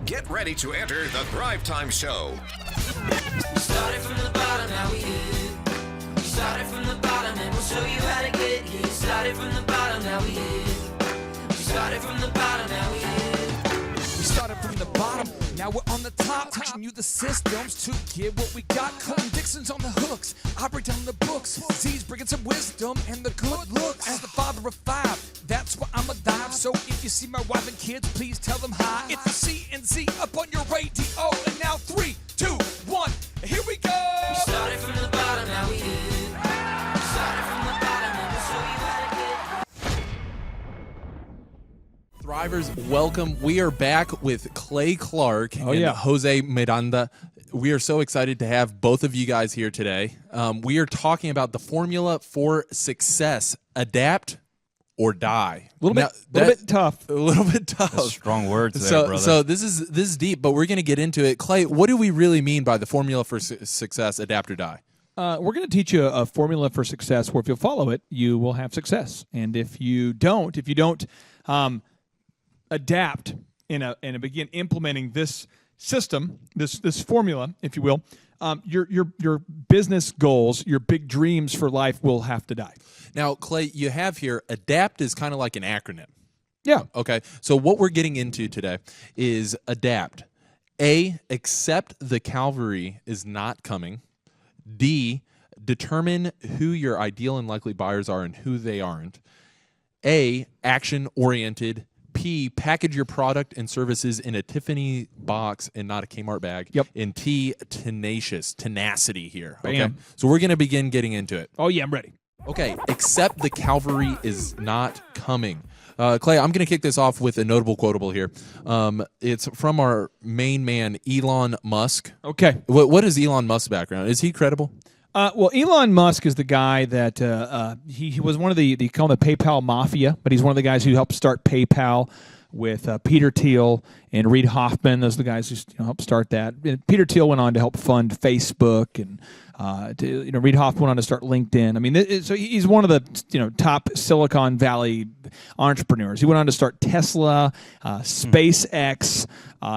Get ready to enter the Thrive Time Show. We started from the bottom, now we here. We started from the bottom, and we'll show you how to get here. Started from the bottom, now we here. We started from the bottom, now we here. We started from the bottom, now we're on the top. Teaching you the systems to get what we got. Colton Dixon's on the hooks, I break down the books. Z's bringing some wisdom and the good looks. As the father of five, that's why I'm alive. So if you see my wife and kids, please tell them hi. It's the C&Z up on your radio. And now 3, 2, 1, here we go. We started from the bottom, now we here. We started from the bottom, and we'll show you how to get. Thrivers, welcome. We are back with Clay Clark and yeah. Jose Miranda. We are so excited to have both of you guys here today. We are talking about the formula for success: adapt or die. A little bit tough. A little bit tough. That's strong words there, brother. So this is deep, but we're going to get into it. Clay, what do we really mean by the formula for success: adapt or die? We're going to teach you a formula for success where if you follow it, you will have success. And if you don't adapt and begin implementing this system, this formula, if you will, your business goals, your big dreams for life will have to die. Now, Clay, you have here, adapt is kind of like an acronym. Yeah. Okay, so what we're getting into today is adapt. A, accept the cavalry is not coming. D, determine who your ideal and likely buyers are and who they aren't. A, action-oriented. P, package your product and services in a Tiffany box and not a Kmart bag. Yep. And T, tenacity here. Okay, Bam. so we're going to begin getting into it. Oh, yeah, I'm ready. Okay, except the cavalry is not coming. Clay, I'm going to kick this off with a notable quotable here. It's from our main man, Elon Musk. Okay. What is Elon Musk's background? Is he credible? Well, Elon Musk is the guy that he was one of they call him the PayPal mafia, but he's one of the guys who helped start PayPal with Peter Thiel and Reid Hoffman. Those are the guys who helped start that. And Peter Thiel went on to help fund Facebook, and Reid Hoffman went on to start LinkedIn. I mean, so he's one of the top Silicon Valley entrepreneurs. He went on to start Tesla, SpaceX.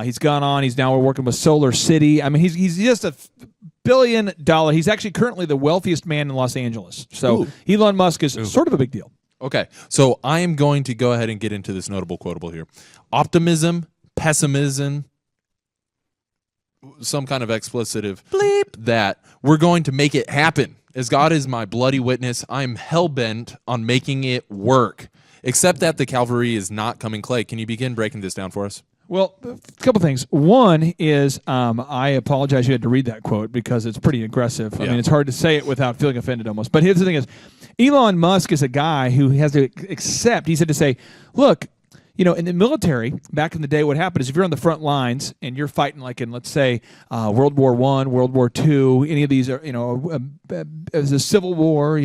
He's gone on. He's now working with Solar City. I mean, he's just a $1 billion. He's actually currently the wealthiest man in Los Angeles. So Elon Musk is sort of a big deal. Okay, so I am going to go ahead and get into this notable quotable here. Optimism, pessimism, some kind of explicitive. Bleep. That we're going to make it happen. As God is my bloody witness, I'm hell-bent on making it work. Except that the cavalry is not coming. Clay, can you begin breaking this down for us? Well, a couple things. One is I apologize you had to read that quote because it's pretty aggressive. Yeah. I mean, it's hard to say it without feeling offended almost. But here's the thing is, Elon Musk is a guy who has to accept, he said to say, look, in the military, back in the day, what happened is if you're on the front lines and you're fighting like in, let's say, World War I, World War II, any of these, as a Civil War,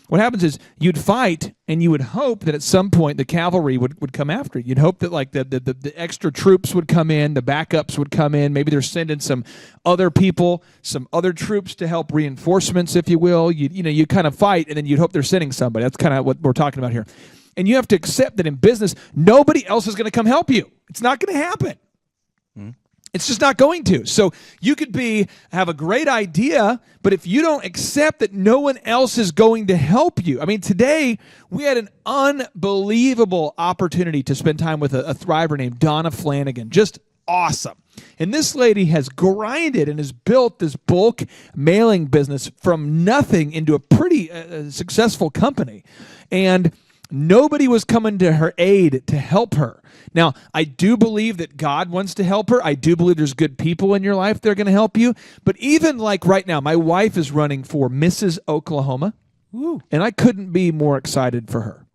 what happens is you'd fight and you would hope that at some point the cavalry would come after you. You'd hope that like the extra troops would come in, the backups would come in. Maybe they're sending some other people, some other troops to help reinforcements, if you will. You kind of fight and then you'd hope they're sending somebody. That's kind of what we're talking about here. And you have to accept that in business, nobody else is going to come help you. It's not going to happen. It's just not going to. So you could have a great idea, but if you don't accept that no one else is going to help you. I mean, today we had an unbelievable opportunity to spend time with a thriver named Donna Flanagan. Just awesome. And this lady has grinded and has built this bulk mailing business from nothing into a pretty successful company. And nobody was coming to her aid to help her. Now, I do believe that God wants to help her. I do believe there's good people in your life that are going to help you. But even like right now, my wife is running for Mrs. Oklahoma, and I couldn't be more excited for her.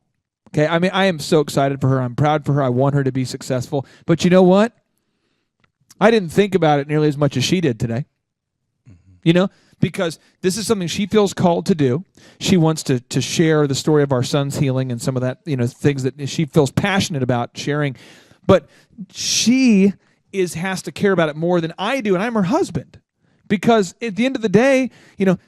Okay, I mean, I am so excited for her. I'm proud for her. I want her to be successful. But you know what? I didn't think about it nearly as much as she did today. Because this is something she feels called to do. She wants to share the story of our son's healing and some of that, things that she feels passionate about sharing. But she has to care about it more than I do, and I'm her husband. Because at the end of the day,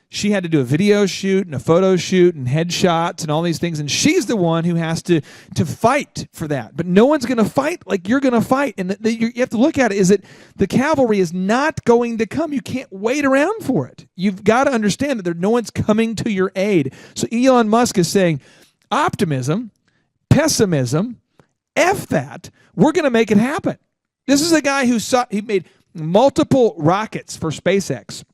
she had to do a video shoot and a photo shoot and headshots and all these things, and she's the one who has to fight for that. But no one's going to fight like you're going to fight, and you have to look at it is that the cavalry is not going to come. You can't wait around for it. You've got to understand that no one's coming to your aid. So Elon Musk is saying, optimism, pessimism, F that. We're going to make it happen. This is a guy he made multiple rockets for SpaceX.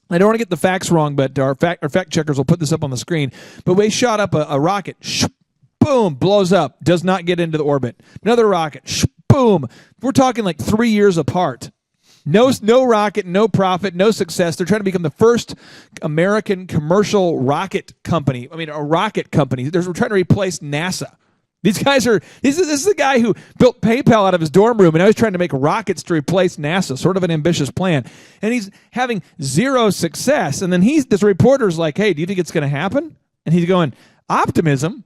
I don't want to get the facts wrong, but our fact checkers will put this up on the screen. But we shot up a rocket, boom, blows up, does not get into the orbit. Another rocket, boom. We're talking like 3 years apart. No rocket, no profit, no success. They're trying to become the first American commercial rocket company. I mean, a rocket company. We're trying to replace NASA. These guys this is the guy who built PayPal out of his dorm room, and now he's trying to make rockets to replace NASA, sort of an ambitious plan. And he's having zero success. And then this reporter's like, hey, do you think it's going to happen? And he's going, optimism,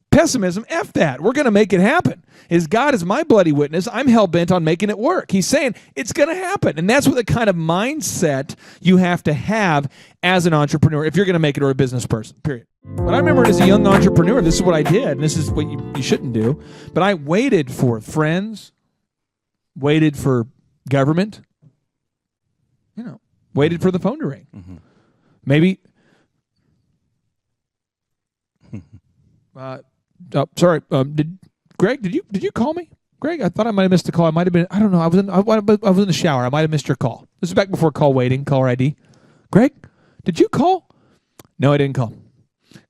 pessimism, F that. We're going to make it happen. God is my bloody witness. I'm hell-bent on making it work. He's saying it's going to happen. And that's what the kind of mindset you have to have as an entrepreneur if you're going to make it, or a business person, period. But I remember as a young entrepreneur, this is what I did, and this is what you shouldn't do. But I waited for friends, waited for government, waited for the phone to ring. Mm-hmm. Maybe. Sorry. Greg, did you call me? Greg, I thought I might have missed a call. I might have been. I don't know. I was in the shower. I might have missed your call. This is back before call waiting, caller ID. Greg, did you call? No, I didn't call.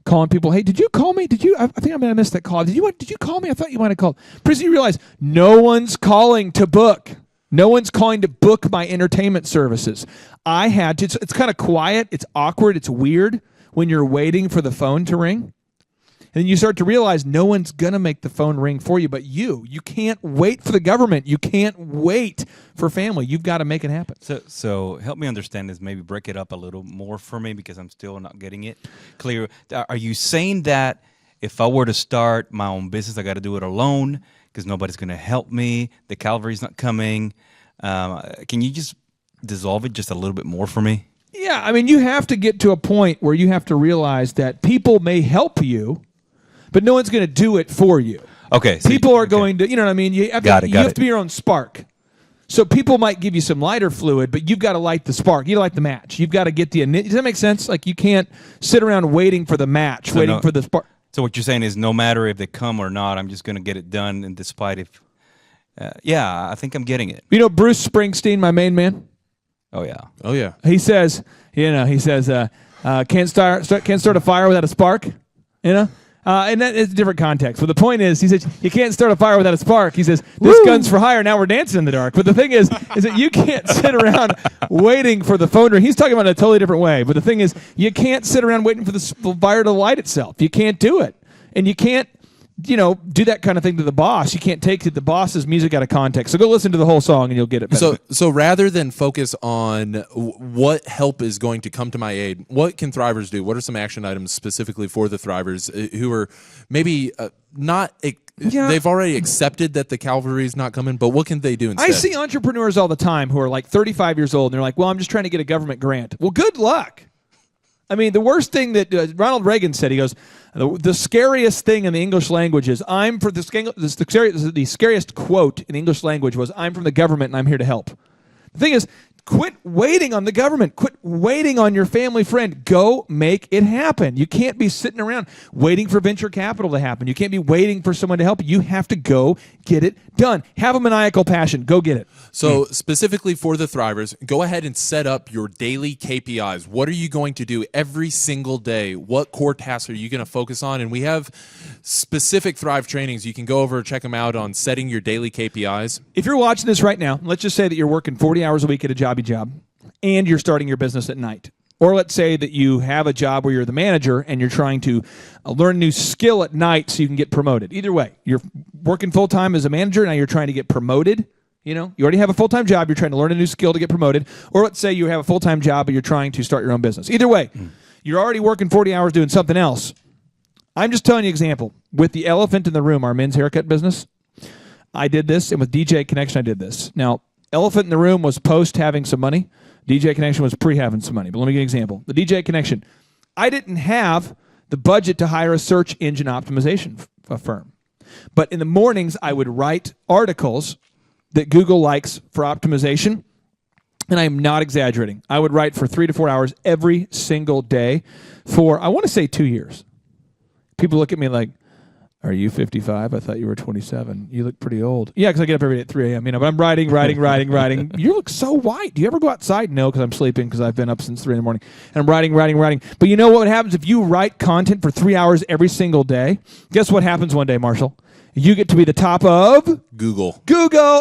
Calling people, hey, did you call me? I think I might have missed that call. Did you call me? I thought you might have called. Pretty soon you realize no one's calling to book. No one's calling to book my entertainment services. I had to. It's kind of quiet. It's awkward. It's weird when you're waiting for the phone to ring. And then you start to realize no one's going to make the phone ring for you but you. You can't wait for the government. You can't wait for family. You've got to make it happen. So help me understand this. Maybe break it up a little more for me because I'm still not getting it clear. Are you saying that if I were to start my own business, I got to do it alone because nobody's going to help me? The cavalry's not coming. Can you just dissolve it just a little bit more for me? Yeah, I mean, you have to get to a point where you have to realize that people may help you, but no one's going to do it for you. Okay. So people are going to, you know what I mean? You have to be your own spark. So people might give you some lighter fluid, but you've got to light the spark. You got to light the match. You've got to get does that make sense? Like you can't sit around waiting for the match, waiting for the spark. So what you're saying is no matter if they come or not, I'm just going to get it done, and despite if, I think I'm getting it. You know Bruce Springsteen, my main man? Oh, yeah. He says, can't start a fire without a spark, and that is a different context. But the point is, he says, you can't start a fire without a spark. He says, this gun's for hire, now we're dancing in the dark. But the thing is that you can't sit around waiting for the phone ring. He's talking about it a totally different way. But the thing is, you can't sit around waiting for the fire to light itself. You can't do it. And you can't, do that kind of thing to the boss. You can't take the boss's music out of context. So go listen to the whole song and you'll get it better. So rather than focus on what help is going to come to my aid, what can Thrivers do? What are some action items specifically for the Thrivers who are maybe not they've already accepted that the cavalry is not coming, but what can they do instead? I see entrepreneurs all the time who are like 35 years old and they're like, well, I'm just trying to get a government grant. Well, good luck. I mean, the worst thing that Ronald Reagan said, he goes, the scariest thing in the English language is the scariest quote in the English language was, I'm from the government and I'm here to help. The thing is, quit waiting on the government. Quit waiting on your family friend. Go make it happen. You can't be sitting around waiting for venture capital to happen. You can't be waiting for someone to help you. You have to go get it done. Have a maniacal passion. Go get it. So specifically for the Thrivers, go ahead and set up your daily KPIs. What are you going to do every single day? What core tasks are you going to focus on? And we have specific Thrive trainings. You can go over and check them out on setting your daily KPIs. If you're watching this right now, let's just say that you're working 40 hours a week at a job and you're starting your business at night. Or let's say that you have a job where you're the manager and you're trying to learn a new skill at night so you can get promoted. Either way, you're working full-time as a manager, now you're trying to get promoted. You already have a full-time job, you're trying to learn a new skill to get promoted. Or let's say you have a full-time job but you're trying to start your own business. Either way, you're already working 40 hours doing something else. I'm just telling you an example. With the elephant in the room, our men's haircut business, I did this, and with DJ Connection I did this. Now, elephant in the room was post having some money. DJ Connection was having some money, but let me give you an example. The DJ Connection, I didn't have the budget to hire a search engine optimization firm. But in the mornings, I would write articles that Google likes for optimization, and I am not exaggerating. I would write for 3 to 4 hours every single day for, I want to say, 2 years. People look at me like, are you 55? I thought you were 27. You look pretty old. Yeah, because I get up every day at 3 a.m. But I'm writing. You look so white. Do you ever go outside? No, because I'm sleeping because I've been up since 3 in the morning. And I'm writing. But you know what happens if you write content for 3 hours every single day? Guess what happens one day, Marshall? You get to be the top of Google.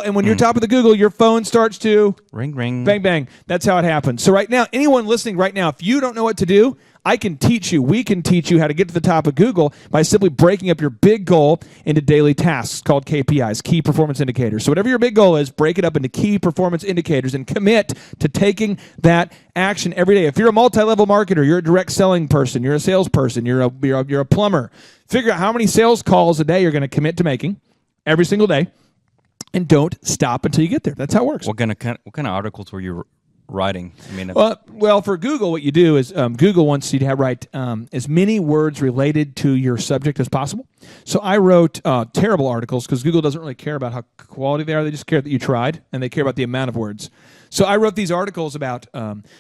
And when you're top of the Google, your phone starts to ring, ring. Bang, bang. That's how it happens. So right now, anyone listening right now, if you don't know what to do, I can teach you. We can teach you how to get to the top of Google by simply breaking up your big goal into daily tasks called KPIs, key performance indicators. So whatever your big goal is, break it up into key performance indicators and commit to taking that action every day. If you're a multi-level marketer, you're a direct selling person, you're a salesperson, you're a plumber, figure out how many sales calls a day you're going to commit to making every single day, and don't stop until you get there. That's how it works. What kind of articles were you writing? I mean, well, for Google, what you do is Google wants you to write as many words related to your subject as possible. So I wrote terrible articles because Google doesn't really care about how quality they are. They just care that you tried, and they care about the amount of words. So I wrote these articles about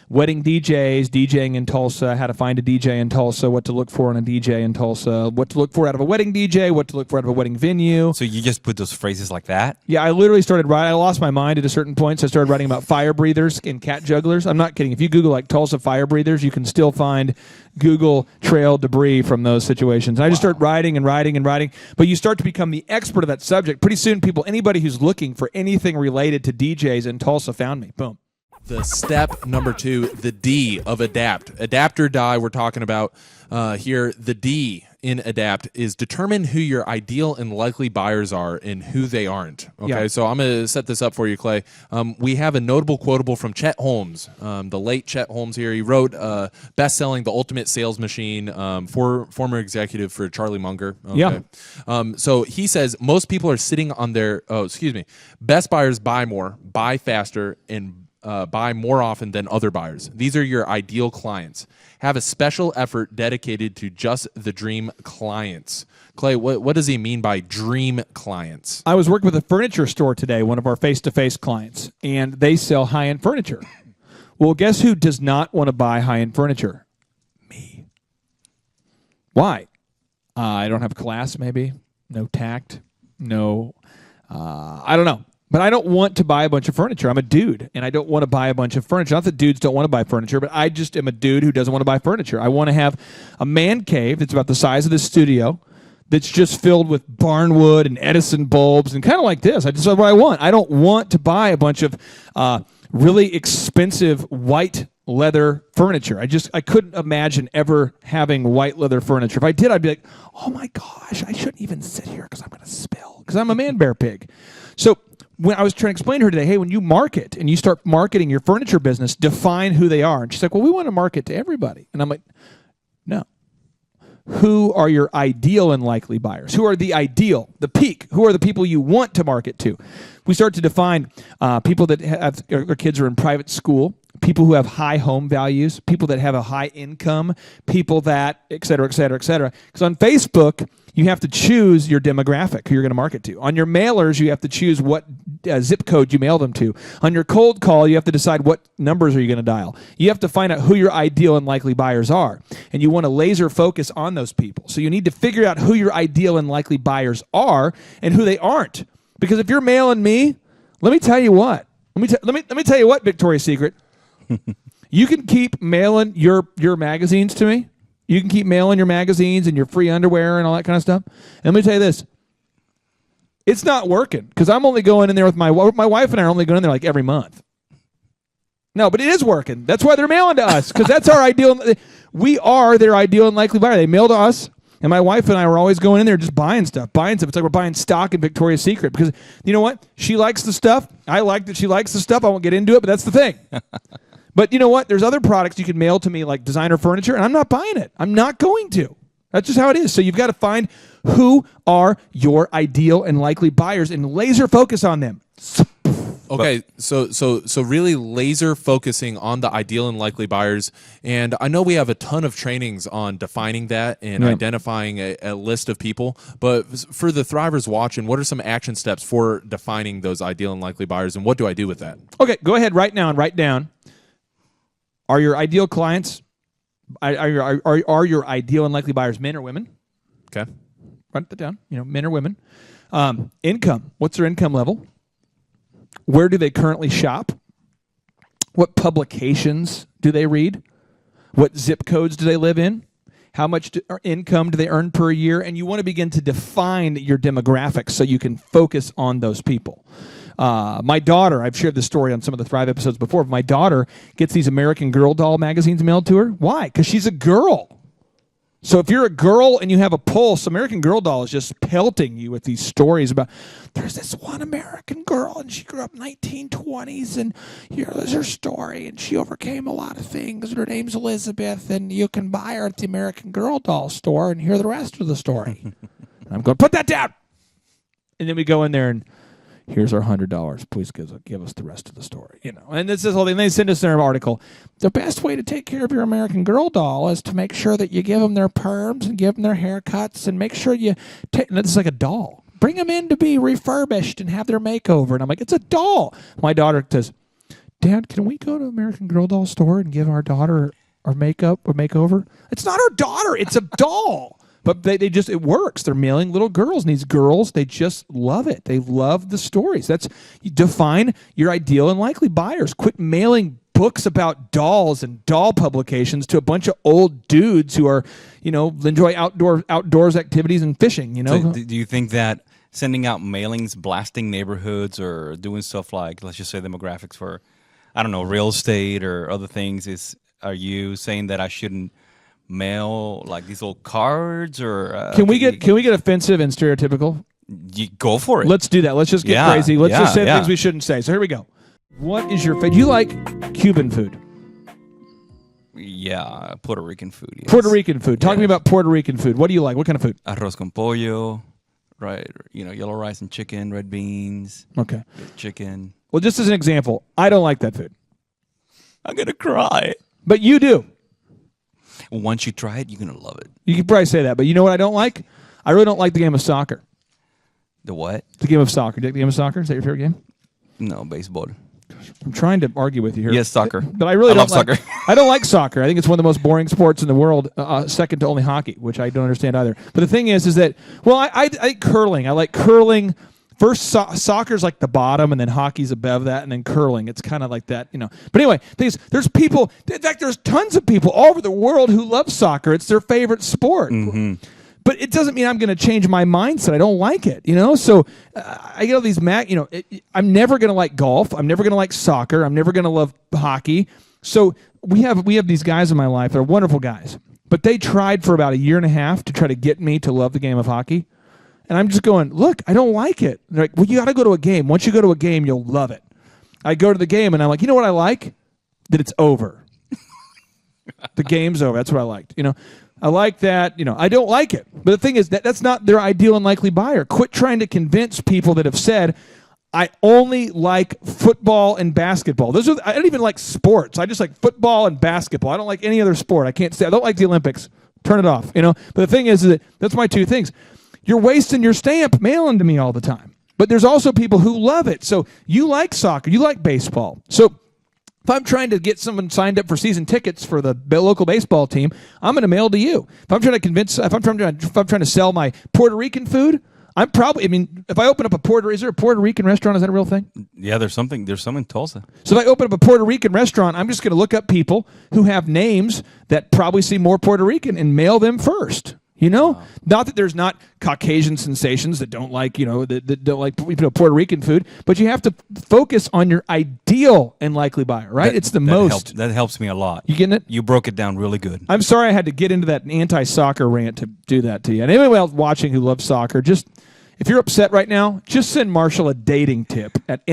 wedding DJs, DJing in Tulsa, how to find a DJ in Tulsa, what to look for in a DJ in Tulsa, what to look for out of a wedding DJ, what to look for out of a wedding venue. So you just put those phrases like that? Yeah, I literally started writing. I lost my mind at a certain point, so I started writing about fire breathers and cat jugglers. I'm not kidding. If you Google like Tulsa fire breathers, you can still find Google trail debris from those situations. And I just started writing. But you start to become the expert of that subject. Pretty soon, anybody who's looking for anything related to DJs in Tulsa found me. Boom. The step number 2, the D of adapt. Adapt or die, we're talking about here. The D in adapt is determine who your ideal and likely buyers are and who they aren't. Okay, Yeah. So I'm going to set this up for you, Clay. We have a notable quotable from Chet Holmes, the late Chet Holmes here. He wrote best-selling The Ultimate Sales Machine, former executive for Charlie Munger. Okay. Yeah. So he says most people are sitting on their, best buyers buy more, buy faster, and buy more often than other buyers. These are your ideal clients. Have a special effort dedicated to just the dream clients. Clay, what does he mean by dream clients? I was working with a furniture store today, one of our face-to-face clients, and they sell high-end furniture. Well, guess who does not want to buy high-end furniture? Me. Why? I don't have class, maybe. No tact. No, I don't know. But I don't want to buy a bunch of furniture. I'm a dude, and I don't want to buy a bunch of furniture. Not that dudes don't want to buy furniture, but I just am a dude who doesn't want to buy furniture. I want to have a man cave that's about the size of this studio that's just filled with barnwood and Edison bulbs and kind of like this. I just what I want. I don't want to buy a bunch of really expensive white leather furniture. I couldn't imagine ever having white leather furniture. If I did, I'd be like, oh my gosh, I shouldn't even sit here because I'm going to spill because I'm a man bear pig. So when I was trying to explain to her today, hey, when you market and you start marketing your furniture business, define who they are. And she's like, well, we want to market to everybody. And I'm like, no. Who are your ideal and likely buyers? Who are the ideal, the peak? Who are the people you want to market to? We start to define people that have their kids are in private school, people who have high home values, people that have a high income, people that, et cetera, et cetera, et cetera. Because on Facebook, you have to choose your demographic, who you're going to market to. On your mailers, you have to choose what zip code you mail them to. On your cold call, you have to decide what numbers are you going to dial. You have to find out who your ideal and likely buyers are. And you want to laser focus on those people. So you need to figure out who your ideal and likely buyers are and who they aren't. Because if you're mailing me, let me tell you what. Let me tell you what, Victoria's Secret. You can keep mailing your magazines to me. You can keep mailing your magazines and your free underwear and all that kind of stuff. And let me tell you this. It's not working because I'm only going in there with my wife and I are only going in there like every month. No, but it is working. That's why they're mailing to us because that's our ideal. We are their ideal and likely buyer. They mail to us. And my wife and I were always going in there just buying stuff. It's like we're buying stock in Victoria's Secret because you know what? She likes the stuff. I like that she likes the stuff. I won't get into it, but that's the thing. But you know what? There's other products you can mail to me like designer furniture, and I'm not buying it. I'm not going to. That's just how it is. So you've got to find who are your ideal and likely buyers and laser focus on them. Okay, so really laser focusing on the ideal and likely buyers, and I know we have a ton of trainings on defining that and identifying a list of people. But for the Thrivers watching, what are some action steps for defining those ideal and likely buyers, and what do I do with that? Okay, go ahead right now and write down. Are your ideal clients? Are your ideal and likely buyers men or women? Okay, Write that down. Men or women. Income. What's their income level? Where do they currently shop? What publications do they read? What zip codes do they live in? How much income do they earn per year? And you want to begin to define your demographics so you can focus on those people. My daughter, I've shared this story on some of the Thrive episodes before. My daughter gets these American Girl doll magazines mailed to her. Why? Because she's a girl. So if you're a girl and you have a pulse, American Girl doll is just pelting you with these stories about, there's this one American girl and she grew up 1920s and here's her story and she overcame a lot of things. Her name's Elizabeth and you can buy her at the American Girl doll store and hear the rest of the story. And I'm going, put that down. And then we go in there and here's our $100. Please give us the rest of the story. And this is whole thing. They send us their article. The best way to take care of your American Girl doll is to make sure that you give them their perms and give them their haircuts and make sure you take. This is like a doll. Bring them in to be refurbished and have their makeover. And I'm like, it's a doll. My daughter says, Dad, can we go to American Girl doll store and give our daughter our makeup or makeover? It's not our daughter. It's a doll. But it works. They're mailing little girls, and these girls, they just love it. They love the stories. You define your ideal and likely buyers. Quit mailing books about dolls and doll publications to a bunch of old dudes who are, enjoy outdoors activities and fishing. So do you think that sending out mailings, blasting neighborhoods, or doing stuff like, let's just say, demographics for, I don't know, real estate or other things are you saying that I shouldn't mail like these little cards or can we get offensive and stereotypical? You go for it. Let's do that. Let's just get crazy. Let's just say things we shouldn't say. So here we go. What is your favorite? Do you like Cuban food? Yeah, Puerto Rican food. Yes. Puerto Rican food. Talk to me about Puerto Rican food. What do you like? What kind of food? Arroz con pollo, right? Yellow rice and chicken, red beans. Okay. Chicken. Well, just as an example, I don't like that food. I'm gonna cry. But you do. Once you try it, you're going to love it. You could probably say that, but you know what I don't like? I really don't like the game of soccer. The what? The game of soccer. Do you like the game of soccer? Is that your favorite game? No, baseball. I'm trying to argue with you here. Yes, soccer. But I really don't love like soccer. I don't like soccer. I think it's one of the most boring sports in the world, second to only hockey, which I don't understand either. But the thing is that, well, I like curling. I like curling. First, soccer's like the bottom, and then hockey's above that, and then curling. It's kind of like that, But anyway, there's people. In fact, there's tons of people all over the world who love soccer. It's their favorite sport. Mm-hmm. But it doesn't mean I'm going to change my mindset. I don't like it, So I get all these I'm never going to like golf. I'm never going to like soccer. I'm never going to love hockey. So we have these guys in my life that are wonderful guys, but they tried for about a year and a half to try to get me to love the game of hockey. And I'm just going, look, I don't like it. They're like, well, you got to go to a game. Once you go to a game, you'll love it. I go to the game, and I'm like, you know what I like? That it's over. The game's over. That's what I liked. I like that. I don't like it. But the thing is, that's not their ideal and likely buyer. Quit trying to convince people that have said, I only like football and basketball. I don't even like sports. I just like football and basketball. I don't like any other sport. I don't like the Olympics. Turn it off. But the thing is that that's my two things. You're wasting your stamp mailing to me all the time. But there's also people who love it. So you like soccer. You like baseball. So if I'm trying to get someone signed up for season tickets for the local baseball team, I'm going to mail to you. If I'm trying to sell my Puerto Rican food, if I open up is there a Puerto Rican restaurant? Is that a real thing? Yeah, there's some in Tulsa. So if I open up a Puerto Rican restaurant, I'm just going to look up people who have names that probably seem more Puerto Rican and mail them first. Not that there's not Caucasian sensations that don't like, that don't like Puerto Rican food, but you have to focus on your ideal and likely buyer, right? It's the most. That helps me a lot. You getting it? You broke it down really good. I'm sorry I had to get into that anti-soccer rant to do that to you. And anyone else watching who loves soccer, if you're upset right now, just send Marshall a dating tip at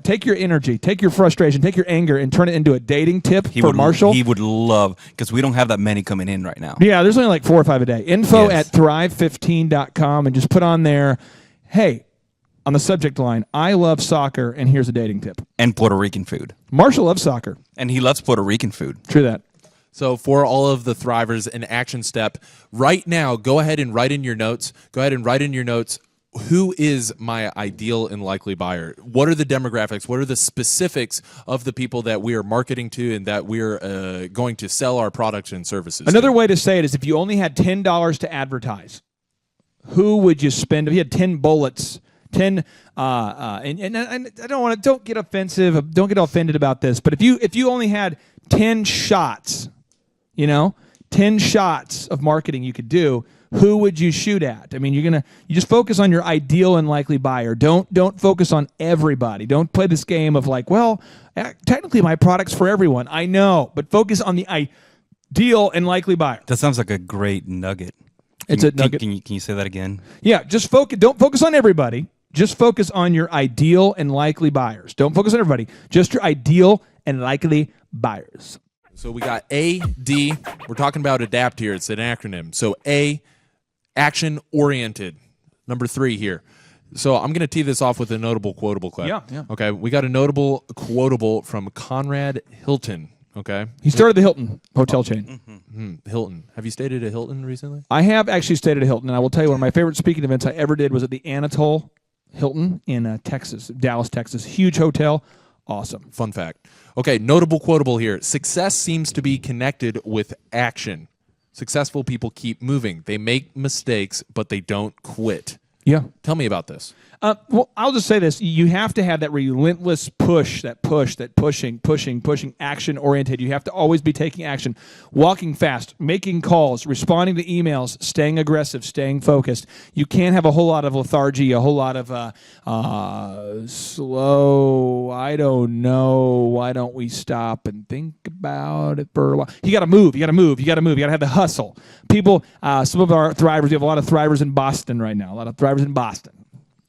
take your energy, take your frustration, take your anger, and turn it into a dating tip for Marshall. He would love, because we don't have that many coming in right now. Yeah, there's only like 4 or 5 a day. Info at thrive15.com, and just put on there, hey, on the subject line, I love soccer, and here's a dating tip. And Puerto Rican food. Marshall loves soccer. And he loves Puerto Rican food. True that. So for all of the Thrivers, an action step right now, go ahead and write in your notes. Who is my ideal and likely buyer? What are the demographics? What are the specifics of the people that we are marketing to and that we're going to sell our products and services Another to? way to say it is if you only had $10 to advertise, who would you spend? If you had 10 bullets, 10, and I don't get offensive, don't get offended about this, but if you only had 10 shots, 10 shots of marketing you could do, who would you shoot at? I mean, you just focus on your ideal and likely buyer. Don't focus on everybody. Don't play this game of like, well, technically my product's for everyone. I know, but focus on the ideal and likely buyer. That sounds like a great nugget. It's a nugget. Can you say that again? Yeah, just focus. Don't focus on everybody. Just focus on your ideal and likely buyers. Don't focus on everybody. Just your ideal and likely buyers. So we got A, D. We're talking about ADAPT here. It's an acronym. So A, action-oriented. Number 3 here. So I'm going to tee this off with a notable quotable clip. Yeah. Okay, we got a notable quotable from Conrad Hilton. Okay. He started the Hilton hotel chain. Hilton. Have you stayed at a Hilton recently? I have actually stayed at a Hilton, and I will tell you one of my favorite speaking events I ever did was at the Anatole Hilton in Texas, Dallas, Texas. Huge hotel. Awesome. Fun fact. Okay, notable quotable here. Success seems to be connected with action. Successful people keep moving. They make mistakes, but they don't quit. Yeah. Tell me about this. Well, I'll just say this. You have to have that relentless push, that pushing, action-oriented. You have to always be taking action, walking fast, making calls, responding to emails, staying aggressive, staying focused. You can't have a whole lot of lethargy, a whole lot of slow, I don't know, why don't we stop and think about it for a while. You got to move. You got to have the hustle. People, some of our Thrivers, we have a lot of Thrivers in Boston right now,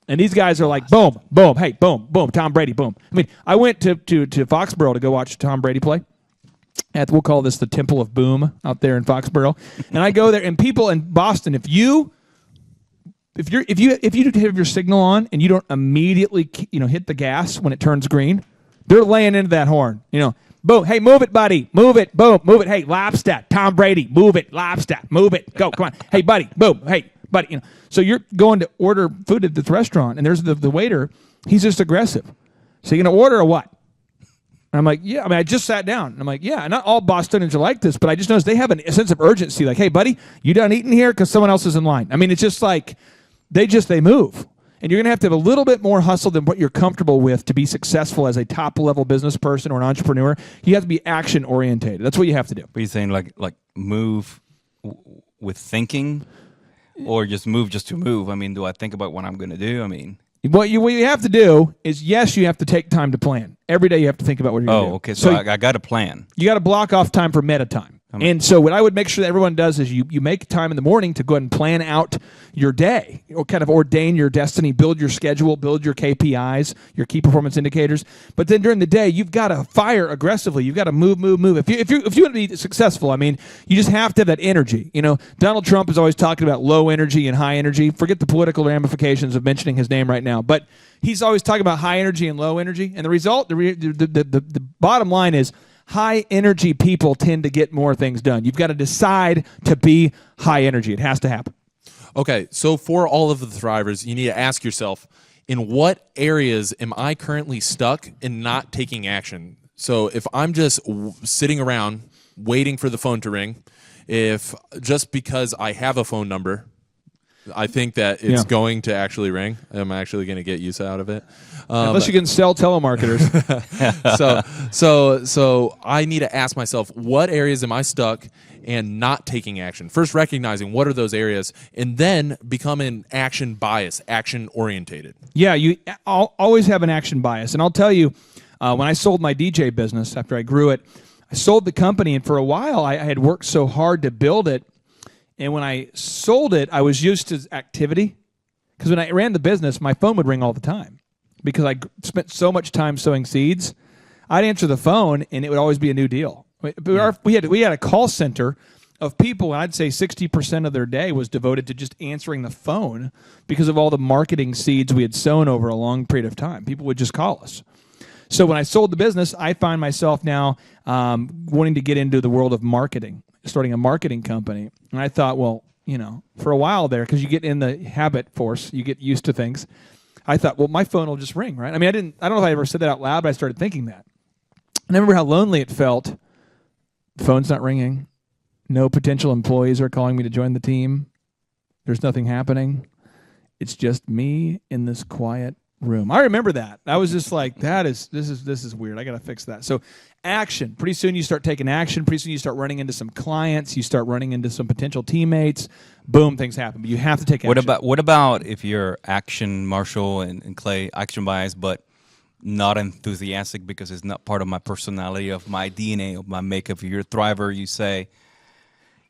And these guys are like, boom, boom, hey, boom, boom, Tom Brady, boom. I mean, I went to Foxborough to go watch Tom Brady play. We'll call this the Temple of Boom out there in Foxborough. And I go there, and people in Boston, if you have your signal on and you don't immediately hit the gas when it turns green, they're laying into that horn. Boom, hey, move it, buddy, move it, boom, move it, hey, lobster, Tom Brady, move it, lobster, move it, go, come on, hey, buddy, boom, hey. But so you're going to order food at this restaurant, and there's the waiter. He's just aggressive. So you're going to order or what? And I'm like, yeah. I mean, I just sat down. And I'm like, yeah. Not all Bostonians are like this, but I just noticed they have a sense of urgency. Like, hey, buddy, you done eating here? Because someone else is in line. I mean, it's just like they move. And you're going to have a little bit more hustle than what you're comfortable with to be successful as a top-level business person or an entrepreneur. You have to be action-orientated. That's what you have to do. But you're saying like move with thinking? Or just move just to move. I mean, do I think about what I'm going to do? I mean, what you have to do is, yes, you have to take time to plan. Every day you have to think about what you're going to do. Oh, okay. So I got a plan. You got to block off time for meta time. And so what I would make sure that everyone does is you make time in the morning to go ahead and plan out your day, or kind of ordain your destiny, build your schedule, build your KPIs, your key performance indicators. But then during the day, you've got to fire aggressively. You've got to move. If you want to be successful, I mean, you just have to have that energy. Donald Trump is always talking about low energy and high energy. Forget the political ramifications of mentioning his name right now, but he's always talking about high energy and low energy. And the result, the bottom line is, high energy people tend to get more things done. You've got to decide to be high energy. It has to happen. Okay, so for all of the Thrivers, you need to ask yourself, in what areas am I currently stuck in not taking action? So if I'm just sitting around waiting for the phone to ring, if just because I have a phone number, I think that it's going to actually ring. I'm actually going to get use out of it. Unless you can sell telemarketers. So I need to ask myself, what areas am I stuck and not taking action? First, recognizing what are those areas, and then become an action bias, action orientated. Yeah, you always have an action bias. And I'll tell you, when I sold my DJ business, after I grew it, I sold the company, and for a while I had worked so hard to build it. And when I sold it, I was used to activity. Because when I ran the business, my phone would ring all the time. Because I spent so much time sowing seeds, I'd answer the phone, and it would always be a new deal. We had a call center of people, and I'd say 60% of their day was devoted to just answering the phone because of all the marketing seeds we had sown over a long period of time. People would just call us. So when I sold the business, I find myself now wanting to get into the world of marketing, starting a marketing company. And I thought, well, for a while there, because you get in the habit force, you get used to things. I thought, well, my phone will just ring, right? I mean, I don't know if I ever said that out loud, but I started thinking that. And I remember how lonely it felt. The phone's not ringing. No potential employees are calling me to join the team. There's nothing happening. It's just me in this quiet room. I remember that. I was just like, this is weird. I got to fix that. So action. Pretty soon you start taking action. Pretty soon you start running into some clients. You start running into some potential teammates. Boom, things happen. But you have to take action. What about if you're action, Marshall and Clay, action bias, but not enthusiastic because it's not part of my personality, of my DNA, of my makeup? If you're a thriver, you say,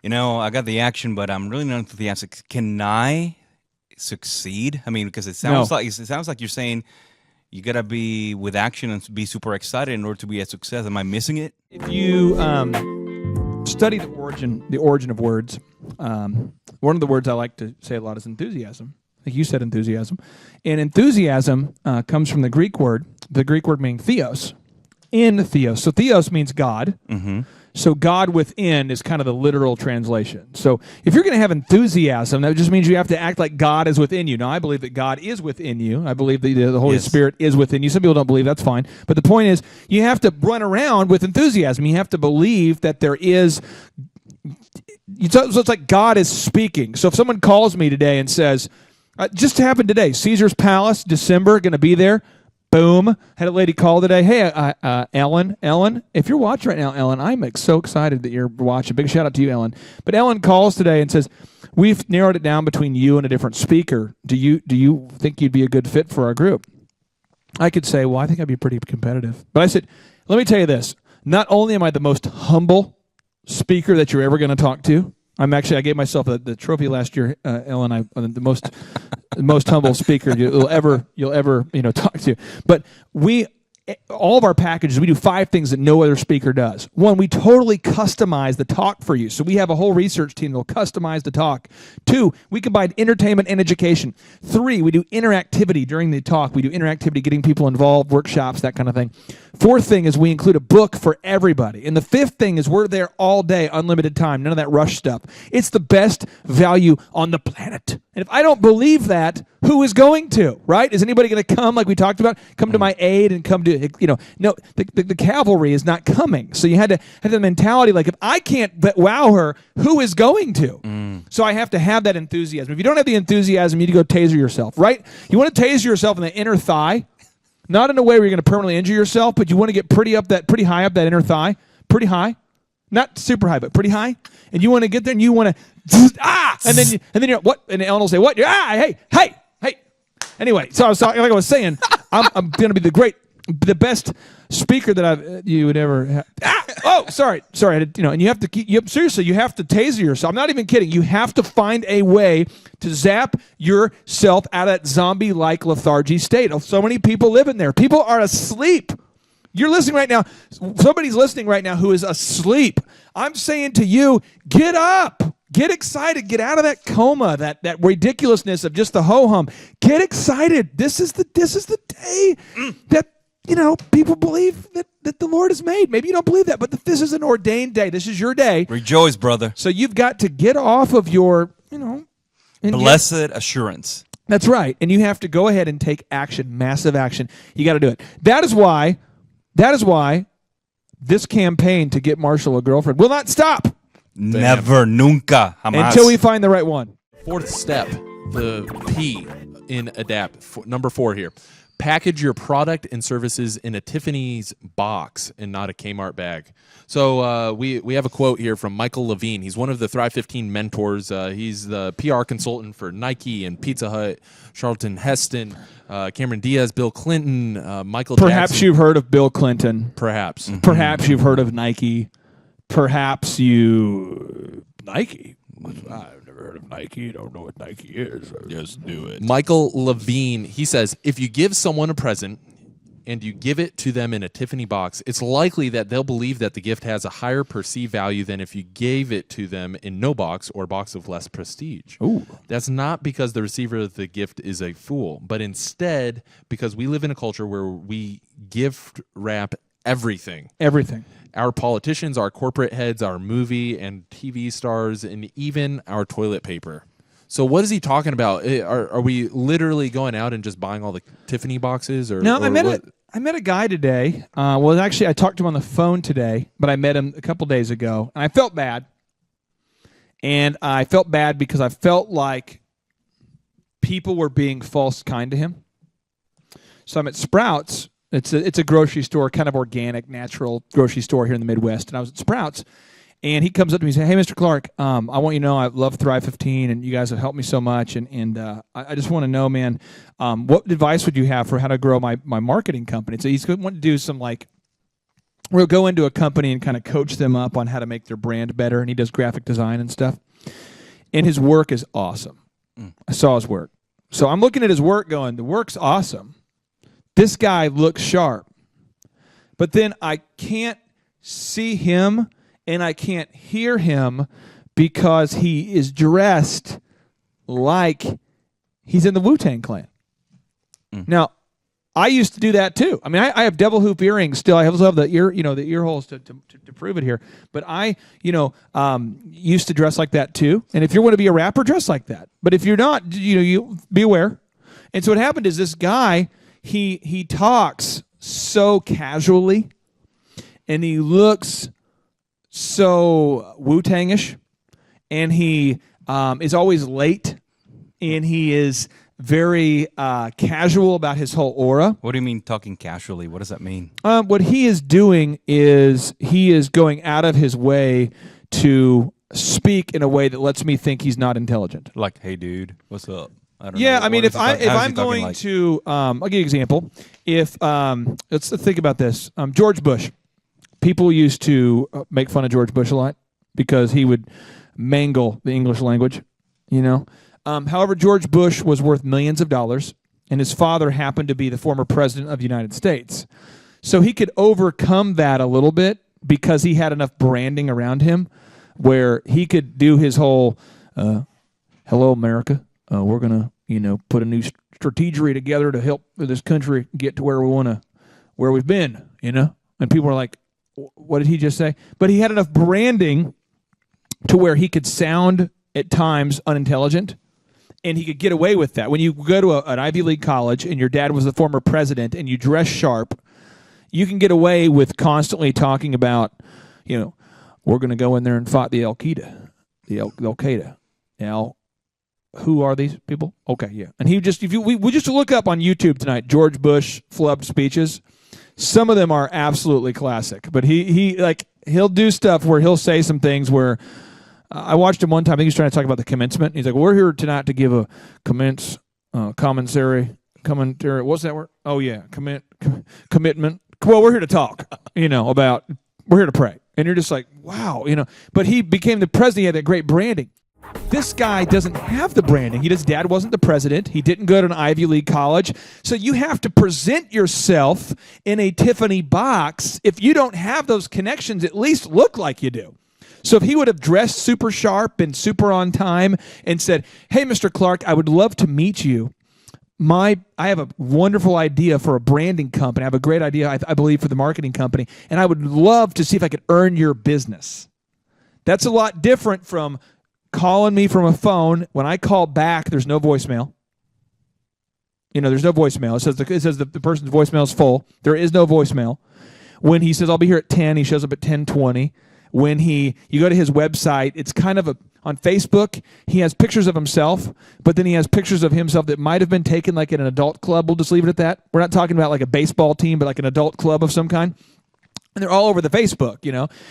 I got the action, but I'm really not enthusiastic. Can I succeed? I mean, because it sounds like you're saying you gotta be with action and be super excited in order to be a success. Am I missing it? If you study the origin of words, one of the words I like to say a lot is enthusiasm. I think you said enthusiasm, and enthusiasm comes from the Greek word meaning theos, in theos. So theos means God. Mm-hmm. So God within is kind of the literal translation. So if you're going to have enthusiasm, that just means you have to act like God is within you. Now, I believe that God is within you. I believe that the Holy Spirit is within you. Some people don't believe. That's fine. But the point is, you have to run around with enthusiasm. You have to believe that there is... So it's like God is speaking. So if someone calls me today and says, just happened today, Caesar's Palace, December, going to be there. Boom. Had a lady call today. Hey, Ellen, if you're watching right now, Ellen, I'm so excited that you're watching. Big shout out to you, Ellen. But Ellen calls today and says, we've narrowed it down between you and a different speaker. Do you think you'd be a good fit for our group? I could say, well, I think I'd be pretty competitive. But I said, let me tell you this. Not only am I the most humble speaker that you're ever going to talk to, I gave myself the trophy last year, Ellen. I'm the most humble speaker you'll ever talk to. But all of our packages, we do 5 things that no other speaker does. 1, we totally customize the talk for you. So we have a whole research team that will customize the talk. 2, we combine entertainment and education. 3, we do interactivity during the talk. We do interactivity, getting people involved, workshops, that kind of thing. 4th thing is we include a book for everybody. And the 5th thing is we're there all day, unlimited time, none of that rush stuff. It's the best value on the planet. And if I don't believe that, who is going to, right? Is anybody going to come, like we talked about, come to my aid and come to, no, the cavalry is not coming. So you had to have the mentality, like, if I can't wow her, who is going to? So I have to have that enthusiasm. If you don't have the enthusiasm, you need to go taser yourself, right? You want to taser yourself in the inner thigh, not in a way where you're going to permanently injure yourself, but you want to get pretty high up that inner thigh, pretty high. Not super high, but pretty high. And you want to get there and you want to, and then you're, what? And Ellen will say, what? Hey. Anyway, so like I was saying, I'm going to be the best speaker that you would ever have. Sorry. And you have to seriously, you have to taser yourself. I'm not even kidding. You have to find a way to zap yourself out of that zombie-like lethargy state. So many people live in there. People are asleep. You're listening right now. Somebody's listening right now who is asleep. I'm saying to you, get up. Get excited. Get out of that coma, that ridiculousness of just the ho-hum. Get excited. This is the day that, people believe that the Lord has made. Maybe you don't believe that, but this is an ordained day. This is your day. Rejoice, brother. So you've got to get off of your, blessed assurance. That's right. And you have to go ahead and take action, massive action. You got to do it. That is why this campaign to get Marshall a girlfriend will not stop. Never, nunca, jamás. Until we find the right one. 4th step, the P in adapt. Number 4 here. Package your product and services in a Tiffany's box and not a Kmart bag. So we have a quote here from Michael Levine. He's one of the Thrive 15 mentors. He's the PR consultant for Nike and Pizza Hut, Charlton Heston, Cameron Diaz, Bill Clinton, Michael Perhaps Jackson. You've heard of Bill Clinton. Perhaps. Mm-hmm. Perhaps you've heard of Nike. Perhaps Nike. I've never heard of Nike. Don't know what Nike is. Just do it. Michael Levine, he says, if you give someone a present, and you give it to them in a Tiffany box, it's likely that they'll believe that the gift has a higher perceived value than if you gave it to them in no box or a box of less prestige. Ooh. That's not because the receiver of the gift is a fool, but instead because we live in a culture where we gift wrap everything. Everything. Our politicians, our corporate heads, our movie and TV stars, and even our toilet paper. So what is he talking about? Are we literally going out and just buying all the Tiffany boxes? Or No, or I met what? I met a guy today. Well, actually, I talked to him on the phone today, but I met him a couple days ago, and I felt bad. And I felt bad because I felt like people were being false kind to him. So I'm at Sprouts. It's a grocery store, kind of organic, natural grocery store here in the Midwest. And I was at Sprouts, and he comes up to me and says, "Hey, Mr. Clark, I want you to know I love Thrive 15, and you guys have helped me so much. And I just want to know, man, what advice would you have for how to grow my marketing company?" So he's going to do some we'll go into a company and kind of coach them up on how to make their brand better. And he does graphic design and stuff. And his work is awesome. I saw his work. So I'm looking at his work going, the work's awesome. This guy looks sharp. But then I can't see him and I can't hear him because he is dressed like he's in the Wu-Tang Clan. Now, I used to do that too. I mean, I have devil hoop earrings still. I also have the ear holes to prove it here. But I, used to dress like that too. And if you want to be a rapper, dress like that. But if you're not, you be aware. And so what happened is this guy, he talks so casually, and he looks so Wu-Tang-ish, and he is always late, and he is very casual about his whole aura. What do you mean talking casually? What does that mean? What he is doing is he is going out of his way to speak in a way that lets me think he's not intelligent. Like, hey, dude, what's up? I don't Yeah, know. I mean, What if is he how's he I'm talking going like? to, I'll give you an example. If let's think about this. George Bush. People used to make fun of George Bush a lot because he would mangle the English language, However, George Bush was worth millions of dollars, and his father happened to be the former president of the United States. So he could overcome that a little bit because he had enough branding around him where he could do his whole, hello, America. We're going to, put a new strategy together to help this country get to where we've been, And people are like, what did he just say? But he had enough branding to where he could sound at times unintelligent, and he could get away with that. When you go to an Ivy League college and your dad was the former president and you dress sharp, you can get away with constantly talking about, we're going to go in there and fight the Al-Qaeda. Now, who are these people? Okay, yeah. And he just, we just look up on YouTube tonight, George Bush flubbed speeches. Some of them are absolutely classic, but he'll do stuff where he'll say some things where I watched him one time. I think he's trying to talk about the commencement. He's like, "We're here tonight to give a commentary. What's that word? Oh yeah, commitment. Well, we're here to talk. About we're here to pray." And you're just like, wow, But he became the president. He had that great branding. This guy doesn't have the branding. His dad wasn't the president. He didn't go to an Ivy League college. So you have to present yourself in a Tiffany box. If you don't have those connections, at least look like you do. So if he would have dressed super sharp and super on time and said, "Hey, Mr. Clark, I would love to meet you. I have a wonderful idea for a branding company. I have a great idea, I believe, for the marketing company, and I would love to see if I could earn your business." That's a lot different from calling me from a phone. When I call back, there's no voicemail. There's no voicemail. It says the person's voicemail is full. There is no voicemail. When he says, "I'll be here at 10," he shows up at 10:20. When you go to his website, it's kind of on Facebook, he has pictures of himself, but then he has pictures of himself that might have been taken like at an adult club. We'll just leave it at that. We're not talking about like a baseball team, but like an adult club of some kind. And they're all over the Facebook,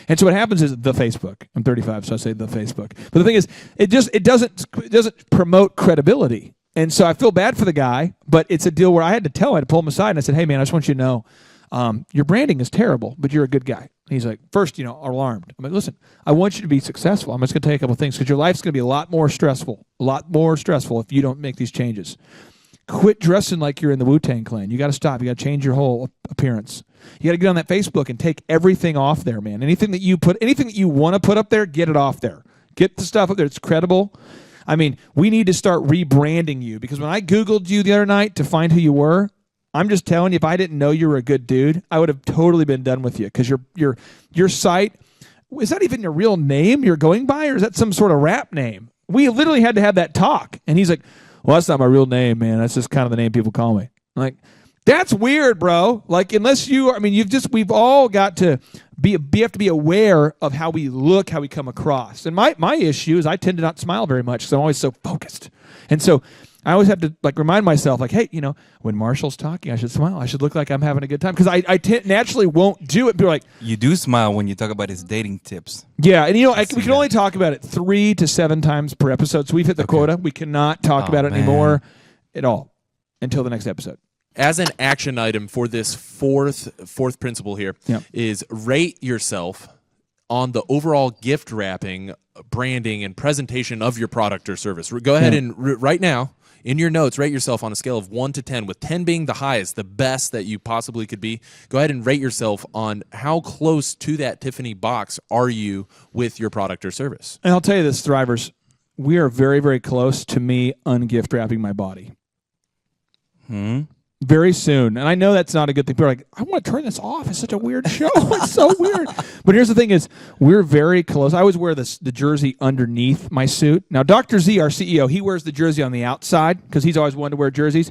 And so what happens is the Facebook. I'm 35, so I say the Facebook. But the thing is, it doesn't promote credibility. And so I feel bad for the guy, but it's a deal where I had to pull him aside, and I said, "Hey, man, I just want you to know, your branding is terrible, but you're a good guy." And he's like, first, alarmed. I'm like, "Listen, I want you to be successful. I'm just going to tell you a couple of things because your life's going to be a lot more stressful if you don't make these changes." Quit dressing like you're in the Wu-Tang Clan. You got to stop. You got to change your whole appearance. You got to get on that Facebook and take everything off there, man. Anything that you want to put up there, get it off there. Get the stuff up there. It's credible. I mean, we need to start rebranding you, because when I Googled you the other night to find who you were, I'm just telling you, if I didn't know you were a good dude, I would have totally been done with you, because your site, is that even your real name you're going by, or is that some sort of rap name? We literally had to have that talk. And he's like, well, that's not my real name, man. That's just kind of the name people call me. I'm like, that's weird, bro. Like, unless you, I mean, we've all got to have to be aware of how we look, how we come across. And my issue is I tend to not smile very much, because I'm always so focused. And so I always have to like remind myself, like, hey, when Marshall's talking, I should smile. I should look like I'm having a good time, because I naturally won't do it. People are like, You do smile when you talk about his dating tips. yeah, and we can only talk about it 3 to 7 times per episode. So we've hit the quota. We cannot talk about it anymore at all until the next episode. As an action item for this fourth principle here is rate yourself on the overall gift wrapping, branding, and presentation of your product or service. Go ahead and right now, in your notes, rate yourself on a scale of 1 to 10, with 10 being the highest, the best that you possibly could be. Go ahead and rate yourself on how close to that Tiffany box are you with your product or service. And I'll tell you this, Thrivers, we are very, very close to me ungift wrapping my body. Very soon. And I know that's not a good thing. People are like, I want to turn this off. It's such a weird show. It's so weird. But here's the thing is, we're very close. I always wear the jersey underneath my suit. Now, Dr. Z, our CEO, he wears the jersey on the outside, because he's always wanted to wear jerseys.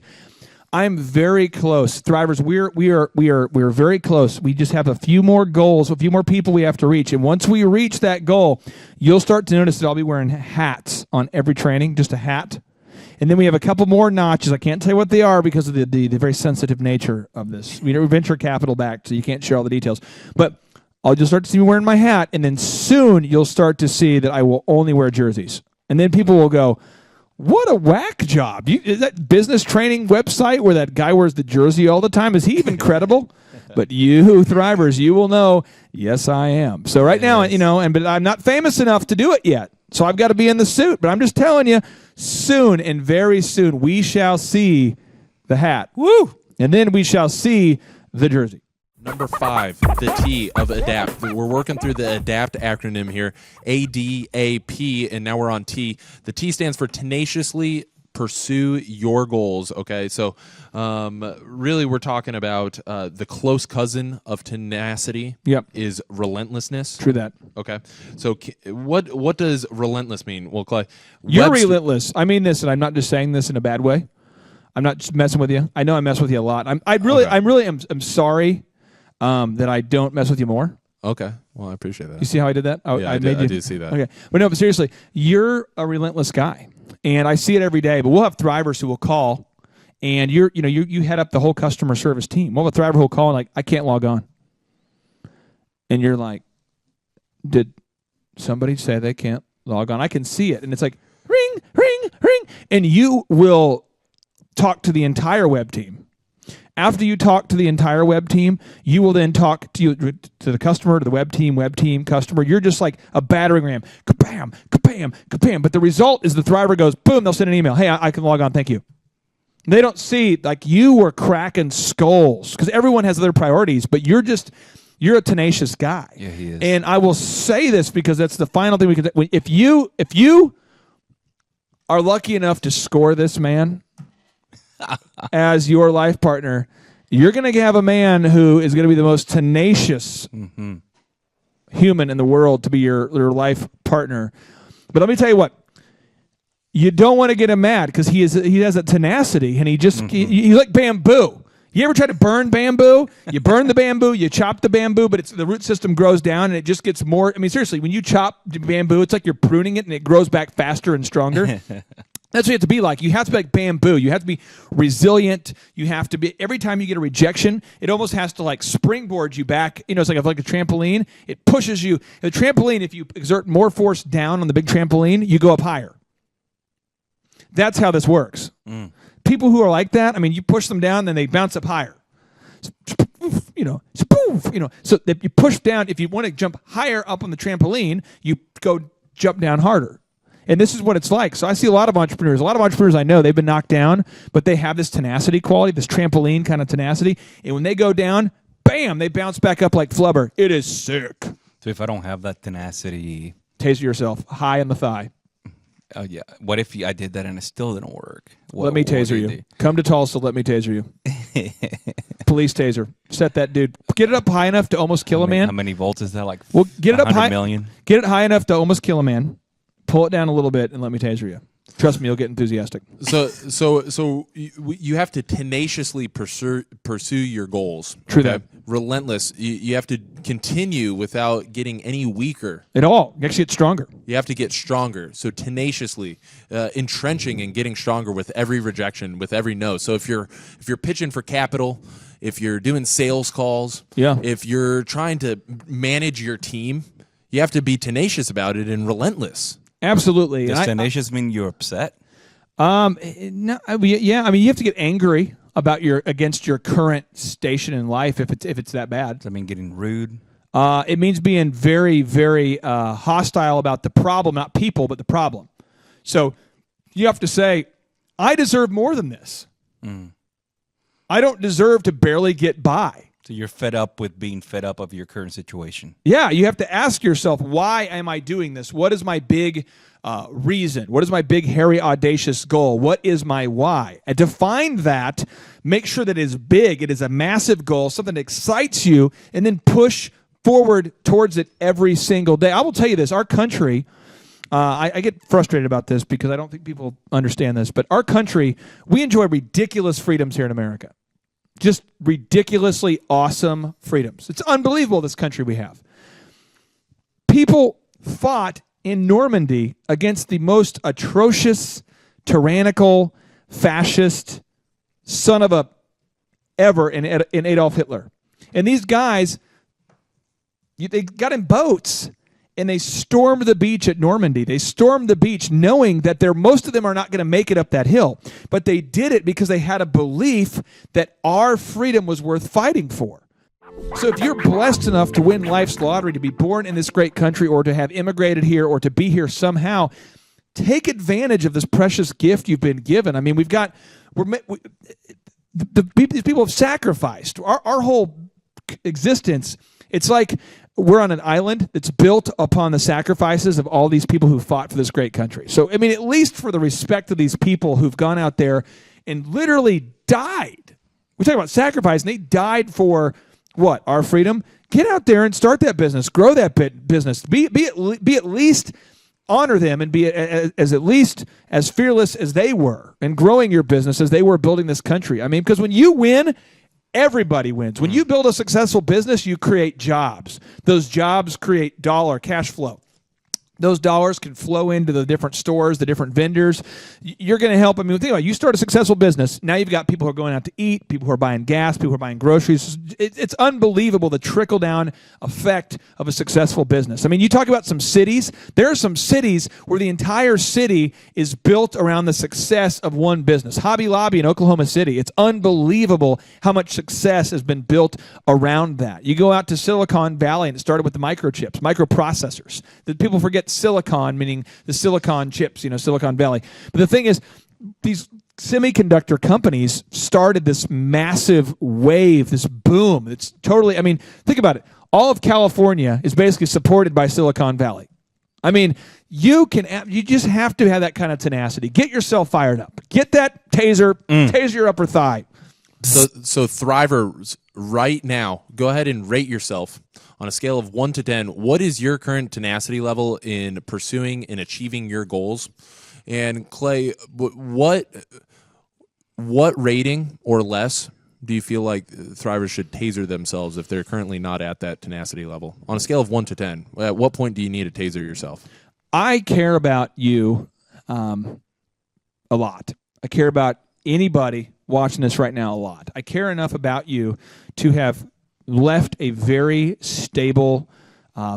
I'm very close. Thrivers, we're very close. We just have a few more goals, a few more people we have to reach. And once we reach that goal, you'll start to notice that I'll be wearing hats on every training, just a hat. And then we have a couple more notches. I can't tell you what they are because of the very sensitive nature of this. We're venture capital backed, so you can't share all the details. But you'll start to see me wearing my hat, and then soon you'll start to see that I will only wear jerseys. And then people will go, what a whack job. Is that business training website where that guy wears the jersey all the time? Is he even credible? But you Thrivers, you will know, yes, I am. So right now, but I'm not famous enough to do it yet. So I've got to be in the suit. But I'm just telling you, soon and very soon, we shall see the hat. Woo! And then we shall see the jersey. Number 5, the T of ADAPT. We're working through the ADAPT acronym here, ADAP, and now we're on T. The T stands for tenaciously pursue your goals, okay? So really we're talking about the close cousin of tenacity is relentlessness. True that. Okay. So what does relentless mean? Well, Clay, you're relentless. I mean this, and I'm not just saying this in a bad way. I'm not just messing with you. I know I mess with you a lot. I'm sorry that I don't mess with you more. Okay. Well, I appreciate that. You see how I did that? I do see that. Okay. But no, but seriously, you're a relentless guy. And I see it every day. But we'll have Thrivers who will call, and you head up the whole customer service team. We'll have a Thriver who will call and like, I can't log on. And you're like, did somebody say they can't log on? I can see it. And it's like, ring, ring, ring. And you will talk to the entire web team. After you talk to the entire web team, you will then talk to the customer, to the web team, customer. You're just like a battering ram. Kabam, kabam, kabam. But the result is the Thriver goes, boom, they'll send an email. Hey, I can log on. Thank you. And they don't see, like, you were cracking skulls, because everyone has other priorities, but you're a tenacious guy. Yeah, he is. And I will say this because that's the final thing we can say. If you are lucky enough to score this man as your life partner, you're going to have a man who is going to be the most tenacious human in the world to be your life partner. But let me tell you what, you don't want to get him mad, because he has a tenacity, and he's like bamboo. You ever try to burn bamboo? You burn the bamboo, you chop the bamboo, but the root system grows down, and it just gets more. I mean, seriously, when you chop bamboo, it's like you're pruning it, and it grows back faster and stronger. That's what you have to be like. You have to be like bamboo. You have to be resilient. You have to be, every time you get a rejection, it almost has to like springboard you back. It's like a trampoline. It pushes you. The trampoline, if you exert more force down on the big trampoline, you go up higher. That's how this works. People who are like that, I mean, you push them down, then they bounce up higher. So if you push down, if you want to jump higher up on the trampoline, you go jump down harder. And this is what it's like. So I see a lot of entrepreneurs. A lot of entrepreneurs I know, they've been knocked down, but they have this tenacity quality, this trampoline kind of tenacity. And when they go down, bam, they bounce back up like flubber. It is sick. So if I don't have that tenacity, Taser yourself high on the thigh. yeah. What if I did that and it still didn't work? Let me taser you. Come to Tulsa. Let me taser you. Police taser. Set that dude. Get it up high enough to almost kill a man. How many volts is that? Like, Well, get it up 100 high. million? Get it high enough to almost kill a man. Pull it down a little bit and let me taser you. Trust me, you'll get enthusiastic. So you have to tenaciously pursue your goals. True that. Relentless. You have to continue without getting any weaker. At all. You actually get stronger. You have to get stronger. So tenaciously, entrenching and getting stronger with every rejection, with every no. So if you're pitching for capital, if you're doing sales calls, if you're trying to manage your team, you have to be tenacious about it and relentless. Absolutely. Does tenacious mean you're upset? No, yeah. I mean, you have to get angry about against your current station in life if it's that bad. Does that mean getting rude? It means being very, very hostile about the problem, not people, but the problem. So you have to say, I deserve more than this. I don't deserve to barely get by. So you're fed up with being fed up of your current situation. Yeah, you have to ask yourself, why am I doing this? What is my big reason? What is my big, hairy, audacious goal? What is my why? And to find that, make sure that it is big. It is a massive goal, something that excites you, and then push forward towards it every single day. I will tell you this, our country, I get frustrated about this because I don't think people understand this, but our country, we enjoy ridiculous freedoms here in America. Just ridiculously awesome freedoms. It's unbelievable, this country we have. People fought in Normandy against the most atrocious, tyrannical, fascist son of a ever in Adolf Hitler. And these guys, they got in boats and they stormed the beach at Normandy. They stormed the beach knowing that most of them are not going to make it up that hill. But they did it because they had a belief that our freedom was worth fighting for. So if you're blessed enough to win life's lottery, to be born in this great country or to have immigrated here or to be here somehow, take advantage of this precious gift you've been given. I mean, these people have sacrificed. Our whole existence, it's like we're on an island that's built upon the sacrifices of all these people who fought for this great country. So, I mean, at least for the respect of these people who've gone out there and literally died. We talk about sacrifice, and they died for what? Our freedom? Get out there and start that business. Grow that business. Be at least honor them and be as at least as fearless as they were in growing your business as they were building this country. I mean, because when you win, everybody wins. When you build a successful business, you create jobs. Those jobs create cash flow. Those dollars can flow into the different stores, the different vendors. You're going to help. I mean, think about it. You start a successful business. Now you've got people who are going out to eat, people who are buying gas, people who are buying groceries. It's unbelievable the trickle-down effect of a successful business. I mean, you talk about some cities. There are some cities where the entire city is built around the success of one business. Hobby Lobby in Oklahoma City. It's unbelievable how much success has been built around that. You go out to Silicon Valley, and it started with the microchips, microprocessors. That people forget silicon, meaning the silicon chips, Silicon Valley. But the thing is, these semiconductor companies started this massive wave, this boom. It's totally, I mean, think about it. All of California is basically supported by Silicon Valley. I mean, you just have to have that kind of tenacity. Get yourself fired up. Get that taser your upper thigh. So Thrivers, right now, go ahead and rate yourself on a scale of 1 to 10. What is your current tenacity level in pursuing and achieving your goals? And Clay, what rating or less do you feel like Thrivers should taser themselves if they're currently not at that tenacity level? On a scale of 1 to 10, at what point do you need to taser yourself? I care about you a lot. I care about anybody watching this right now a lot. I care enough about you to have left a very stable,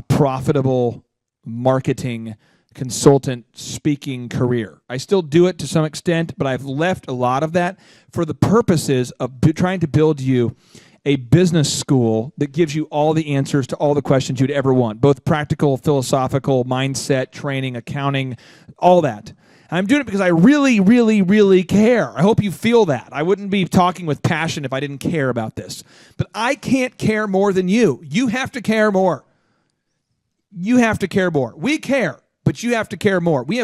profitable marketing consultant speaking career. I still do it to some extent, but I've left a lot of that for the purposes of trying to build you a business school that gives you all the answers to all the questions you'd ever want, both practical, philosophical, mindset, training, accounting, all that. I'm doing it because I really, really, really care. I hope you feel that. I wouldn't be talking with passion if I didn't care about this. But I can't care more than you. You have to care more. You have to care more. We care, but you have to care more. We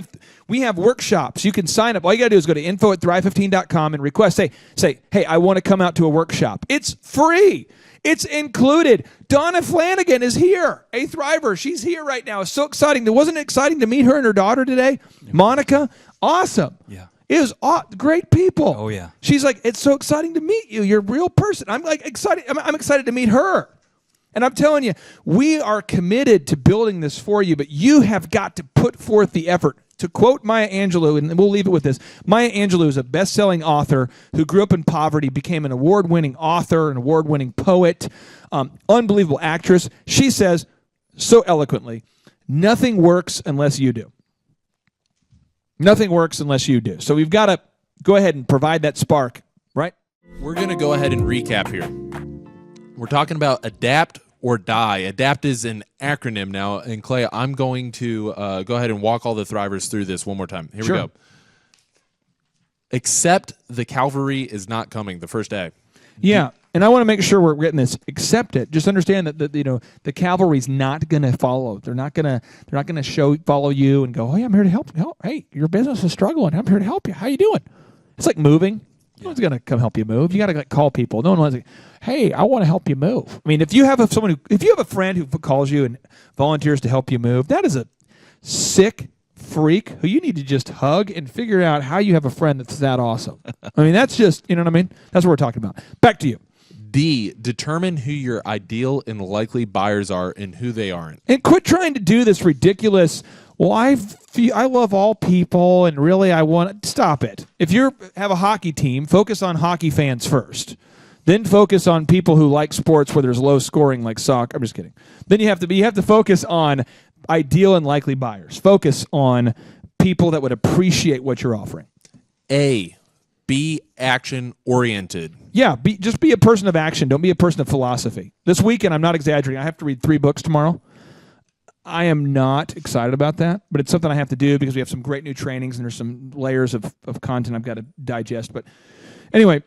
have workshops. You can sign up. All you got to do is go to info@thrive15.com and request. Say, hey, I want to come out to a workshop. It's free. It's included. Donna Flanagan is here, a Thriver. She's here right now. It's so exciting. Wasn't it exciting to meet her and her daughter today? Yeah. Monica, awesome. Yeah. It was great people. Oh, yeah. She's like, it's so exciting to meet you. You're a real person. I'm like excited. I'm excited to meet her. And I'm telling you, we are committed to building this for you, but you have got to put forth the effort. To quote Maya Angelou, and we'll leave it with this, Maya Angelou is a best-selling author who grew up in poverty, became an award-winning author, an award-winning poet, unbelievable actress. She says so eloquently, nothing works unless you do. Nothing works unless you do. So we've got to go ahead and provide that spark, right? We're going to go ahead and recap here. We're talking about adapt or die. Adapt is an acronym now. And Clay, I'm going to go ahead and walk all the Thrivers through this one more time. Here we go. Accept the cavalry is not coming the first day. Yeah, and I want to make sure we're getting this. Accept it. Just understand that the cavalry's not going to follow. They're not going to follow you and go, "Oh yeah, I'm here to help. Hey, your business is struggling. I'm here to help you. How you doing?" It's like moving. No one's going to come help you move. You got to call people. No one wants to. Hey, I want to help you move. I mean, if you have a friend who calls you and volunteers to help you move, that is a sick freak who you need to just hug and figure out how you have a friend that's that awesome. I mean, that's just, you know what I mean? That's what we're talking about. Back to you. D, determine who your ideal and likely buyers are and who they aren't. And quit trying to do this ridiculous, well, I love all people and really I want to stop it. If you have a hockey team, focus on hockey fans first. Then focus on people who like sports where there's low scoring like soccer. I'm just kidding. Then you have to focus on ideal and likely buyers. Focus on people that would appreciate what you're offering. A, be action oriented. Yeah, just be a person of action. Don't be a person of philosophy. This weekend, I'm not exaggerating. I have to read 3 books tomorrow. I am not excited about that, but it's something I have to do because we have some great new trainings and there's some layers of content I've got to digest. But anyway,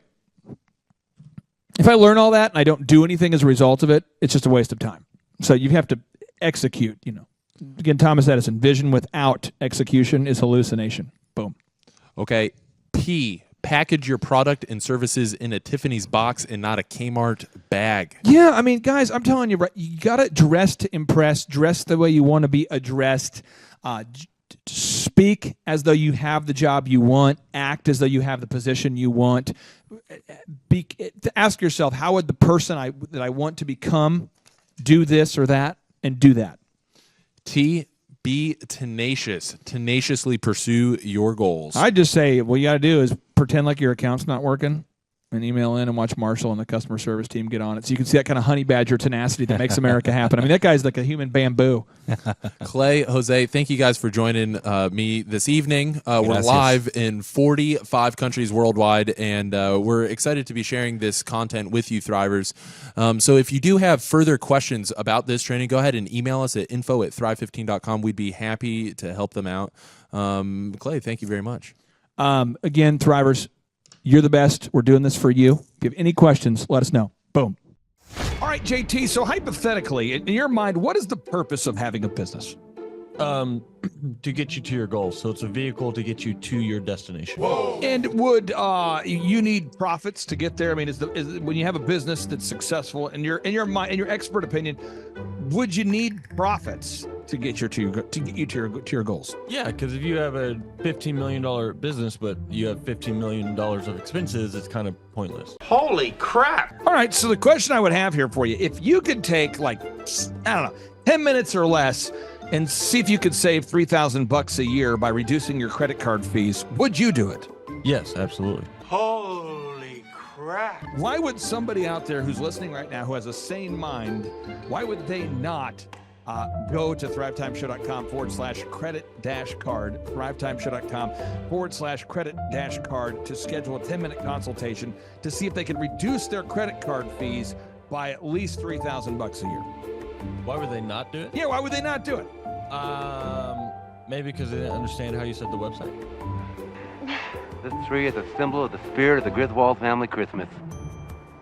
if I learn all that and I don't do anything as a result of it, it's just a waste of time. So you have to execute, Again, Thomas Edison, vision without execution is hallucination. Boom. Okay. P, package your product and services in a Tiffany's box and not a Kmart bag. Yeah, I mean, guys, I'm telling you, right, you got to dress to impress, dress the way you want to be addressed, speak as though you have the job you want, act as though you have the position you want. Ask yourself, how would the person that I want to become do this or that, and do that. T, be tenacious. Tenaciously pursue your goals. I just say what you got to do is pretend like your account's not working and email in and watch Marshall and the customer service team get on it. So you can see that kind of honey badger tenacity that makes America happen. I mean, that guy's like a human bamboo. Clay, Jose, thank you guys for joining me this evening. We're live in 45 countries worldwide, and we're excited to be sharing this content with you, Thrivers. So if you do have further questions about this training, go ahead and email us at info@thrive15.com. We'd be happy to help them out. Clay, thank you very much. Again, Thrivers, you're the best. We're doing this for you. If you have any questions, let us know. Boom. All right, JT, so hypothetically, in your mind, what is the purpose of having a business? To get you to your goals. So it's a vehicle to get you to your destination. Whoa. And would you need profits to get there? I mean, is when you have a business that's successful, in your mind, in your expert opinion, would you need profits to get you to your goals? Yeah, because if you have a $15 million business, but you have $15 million of expenses, it's kind of pointless. Holy crap! All right, so the question I would have here for you, if you could take 10 minutes or less and see if you could save $3,000 a year by reducing your credit card fees, would you do it? Yes, absolutely. Holy crap. Why would somebody out there who's listening right now who has a sane mind, why would they not go to thrivetimeshow.com/credit-card, thrivetimeshow.com/credit-card to schedule a 10-minute consultation to see if they can reduce their credit card fees by at least $3,000 a year. Why would they not do it? Yeah, why would they not do it? Maybe because they didn't understand how you said the website. This tree is a symbol of the spirit of the Griswold family Christmas.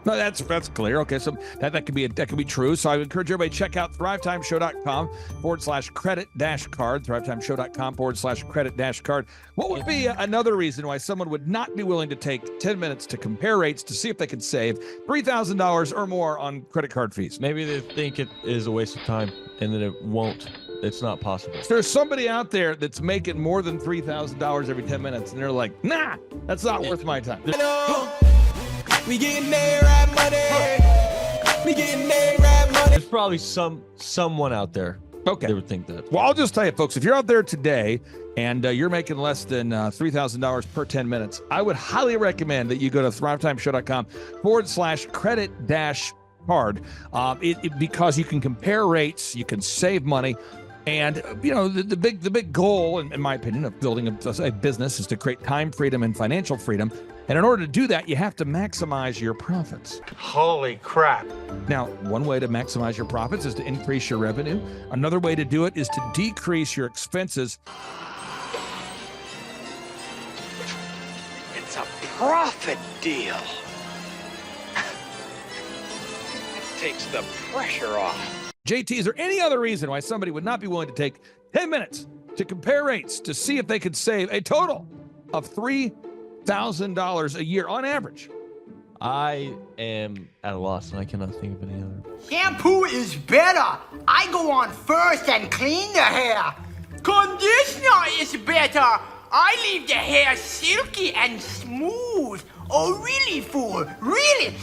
No, that's clear. Okay, so that could be true. So I would encourage everybody to check out thrivetimeshow.com/credit-card, thrivetimeshow.com/credit-card. What would be another reason why someone would not be willing to take 10 minutes to compare rates to see if they can save $3,000 or more on credit card fees? Maybe they think it is a waste of time and that it won't. It's not possible. So there's somebody out there that's making more than $3,000 every 10 minutes, and they're like, nah, that's not worth my time. We getting there, right money. We getting there, right money. There's probably someone out there. Okay. They would think that. Well, I'll just tell you, folks, if you're out there today and you're making less than $3,000 per 10 minutes, I would highly recommend that you go to thrivetimeshow.com/credit-card because you can compare rates, you can save money. And, you know, the big goal, in my opinion, of building a business is to create time freedom and financial freedom. And in order to do that, you have to maximize your profits. Holy crap. Now, one way to maximize your profits is to increase your revenue. Another way to do it is to decrease your expenses. It's a profit deal. It takes the pressure off. JT, is there any other reason why somebody would not be willing to take 10 minutes to compare rates to see if they could save a total of $3,000 a year on average? I am at a loss and I cannot think of any other. Shampoo is better. I go on first and clean the hair. Conditioner is better. I leave the hair silky and smooth. Oh, really, fool? Really?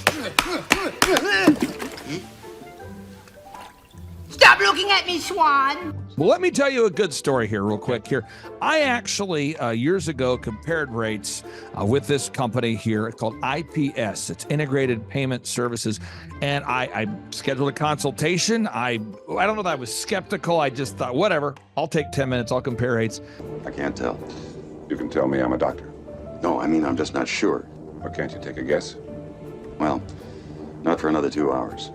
Stop looking at me, Swan. Well, let me tell you a good story here real quick here. I actually, years ago, compared rates with this company here called IPS. It's Integrated Payment Services. And I scheduled a consultation. I don't know that I was skeptical. I just thought, whatever, I'll take 10 minutes. I'll compare rates. I can't tell. You can tell me I'm a doctor. No, I mean, I'm just not sure. Or can't you take a guess? Well, not for another 2 hours.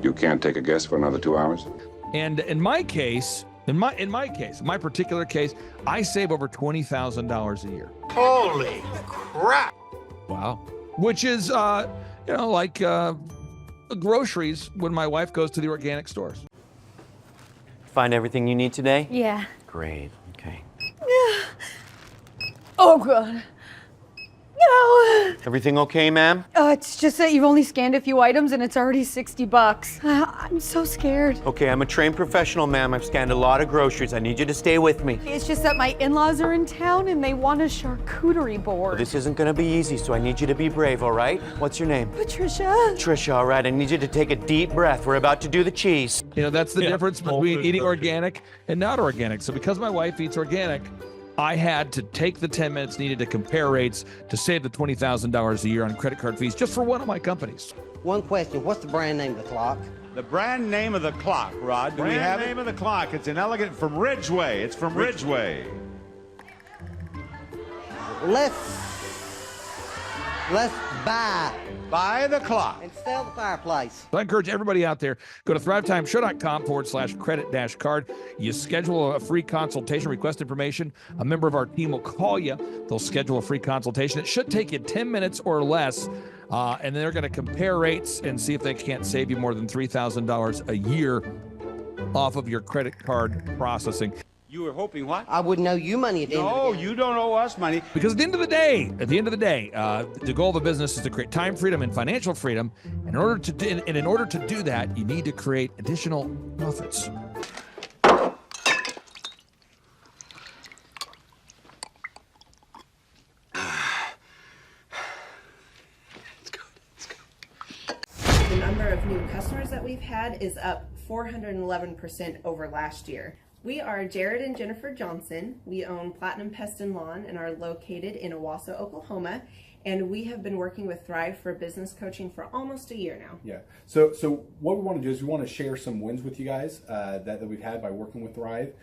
You can't take a guess for another 2 hours? And in my particular case, I save over $20,000 a year. Holy crap. Wow. Which is, like groceries when my wife goes to the organic stores. Find everything you need today? Yeah. Great. Okay. Oh, God. No. Everything okay, ma'am? It's just that you've only scanned a few items and it's already $60. I'm so scared. Okay, I'm a trained professional, ma'am. I've scanned a lot of groceries. I need you to stay with me. It's just that my in-laws are in town and they want a charcuterie board. Well, this isn't gonna be easy, so I need you to be brave, all right? What's your name? Patricia. Trisha, all right. I need you to take a deep breath. We're about to do the cheese. You know, that's the difference between eating organic and not organic. So because my wife eats organic, I had to take the 10 minutes needed to compare rates to save the $20,000 a year on credit card fees just for one of my companies. One question. What's the brand name of the clock? The brand name of the clock, Rod. Do we have name of the clock. It's an elegant from Ridgeway. It's from Ridgeway. Let's Buy the clock. and sell the fireplace. So I encourage everybody out there, go to thrivetimeshow.com/credit-card. You schedule a free consultation, request information. A member of our team will call you. They'll schedule a free consultation. It should take you 10 minutes or less. And they're going to compare rates and see if they can't save you more than $3,000 a year off of your credit card processing. You were hoping what? I wouldn't owe you money at the end of the No, day. you don't owe us money. Because at the end of the day, the goal of the business is to create time freedom and financial freedom. And in order to do that, you need to create additional profits. The number of new customers that we've had is up 411% over last year. We are Jared and Jennifer Johnson. We own Platinum Pest and Lawn and are located in Owasso, Oklahoma. And we have been working with Thrive for business coaching for almost a year now. Yeah. So what we want to do is we want to share some wins with you guys that we've had by working with Thrive.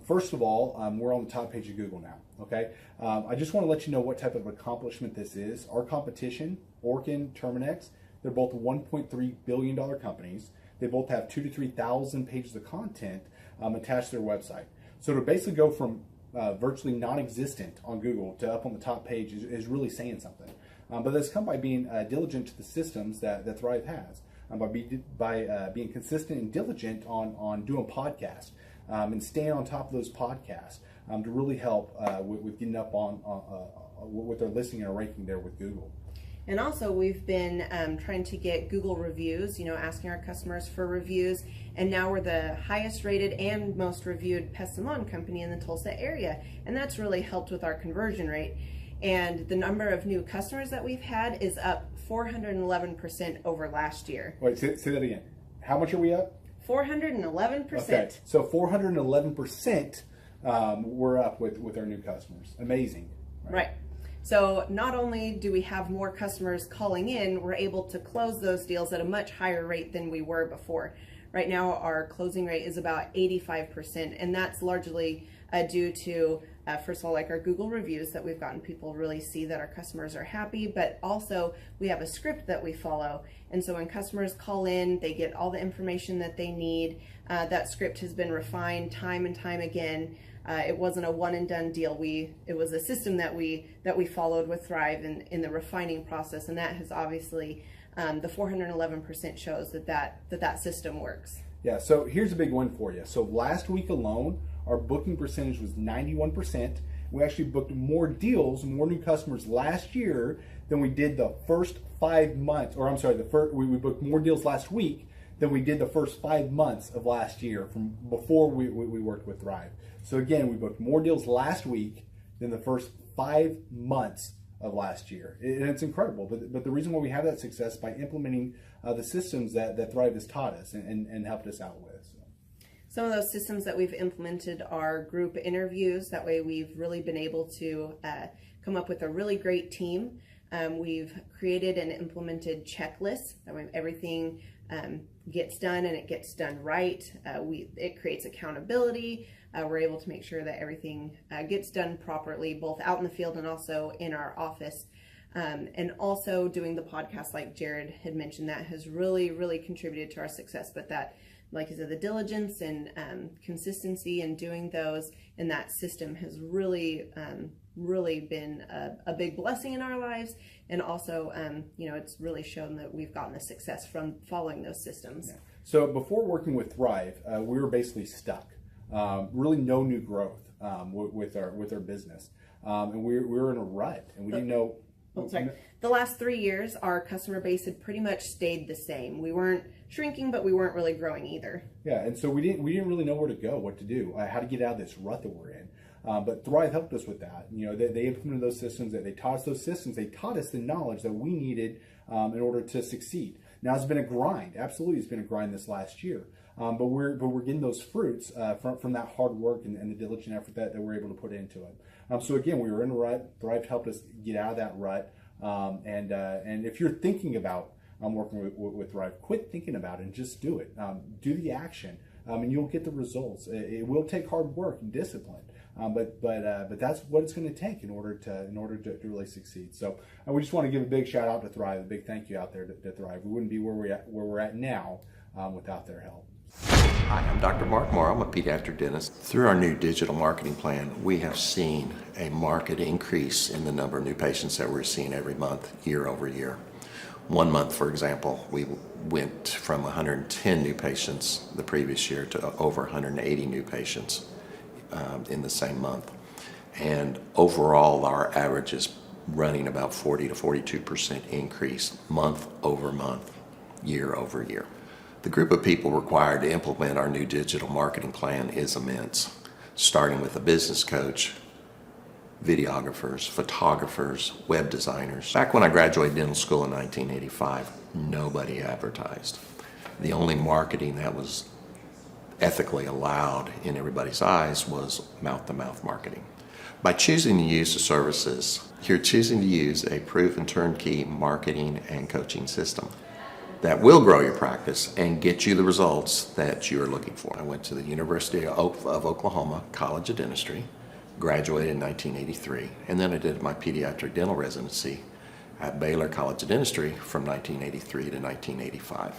First of all, we're on the top page of Google now. Okay. I just want to let you know what type of accomplishment this is. Our competition, Orkin, Terminex, they're both $1.3 billion companies. They both have 2,000 to 3,000 pages of content attached to their website. So to basically go from virtually non-existent on Google to up on the top page is really saying something. But that's come by being diligent to the systems that Thrive has, by being consistent and diligent on doing podcasts and staying on top of those podcasts to really help with getting up on with their listening and ranking there with Google. And also we've been trying to get Google reviews, asking our customers for reviews. And now we're the highest rated and most reviewed pest and lawn company in the Tulsa area. And that's really helped with our conversion rate. And the number of new customers that we've had is up 411% over last year. Wait, say that again. How much are we up? 411%. Okay, so 411% we're up with our new customers. Amazing. Right. So not only do we have more customers calling in, we're able to close those deals at a much higher rate than we were before. Right now, our closing rate is about 85%, and that's largely due to, first of all, like our Google reviews that we've gotten people really see that our customers are happy, but also we have a script that we follow. And so when customers call in, they get all the information that they need. That script has been refined time and time again. It wasn't a one and done deal. It was a system that we followed with Thrive in the refining process, and that has obviously the 411% shows that system works. Yeah. So here's a big one for you. So last week alone, our booking percentage was 91%. We actually booked more deals, more new customers last year than we did the first 5 months. Or I'm sorry, we booked more deals last week than we did the first 5 months of last year from before we worked with Thrive. So again, we booked more deals last week than the first 5 months of last year. And it's incredible. But the reason why we have that success is by implementing the systems that Thrive has taught us and helped us out with. So. Some of those systems that we've implemented are group interviews. That way we've really been able to come up with a really great team. We've created and implemented checklists. That way everything gets done and it gets done right. It creates accountability. We're able to make sure that everything gets done properly, both out in the field and also in our office. And also doing the podcast, like Jared had mentioned, that has really, really contributed to our success. But that, like I said, the diligence and consistency in doing those and that system has really, really been a big blessing in our lives. And also, it's really shown that we've gotten the success from following those systems. Yeah. So before working with Thrive, we were basically stuck. Really no new growth with our business. And we were in a rut, and we didn't know. The last 3 years, our customer base had pretty much stayed the same. We weren't shrinking, but we weren't really growing either. Yeah, and so we didn't really know where to go, what to do, how to get out of this rut that we're in. But Thrive helped us with that. They implemented those systems. They taught us those systems. They taught us the knowledge that we needed in order to succeed. Now it's been a grind. Absolutely, it's been a grind this last year. But we're getting those fruits from that hard work and the diligent effort that we're able to put into it. So again, we were in a rut. Thrive helped us get out of that rut. And if you're thinking about working with Thrive, quit thinking about it and just do it. Do the action, and you'll get the results. It will take hard work and discipline, but that's what it's going to take in order to really succeed. So we just want to give a big shout out to Thrive, a big thank you out there to Thrive. We wouldn't be where we're at now without their help. Hi, I'm Dr. Mark Moore. I'm a pediatric dentist. Through our new digital marketing plan, we have seen a marked increase in the number of new patients that we're seeing every month, year over year. 1 month, for example, we went from 110 new patients the previous year to over 180 new patients in the same month. And overall, our average is running about 40 to 42% increase month over month, year over year. The group of people required to implement our new digital marketing plan is immense, starting with a business coach, videographers, photographers, web designers. Back when I graduated dental school in 1985, nobody advertised. The only marketing that was ethically allowed in everybody's eyes was mouth-to-mouth marketing. By choosing to use the services, you're choosing to use a proven turnkey marketing and coaching system that will grow your practice and get you the results that you are looking for. I went to the University of Oklahoma College of Dentistry, graduated in 1983, and then I did my pediatric dental residency at Baylor College of Dentistry from 1983 to 1985.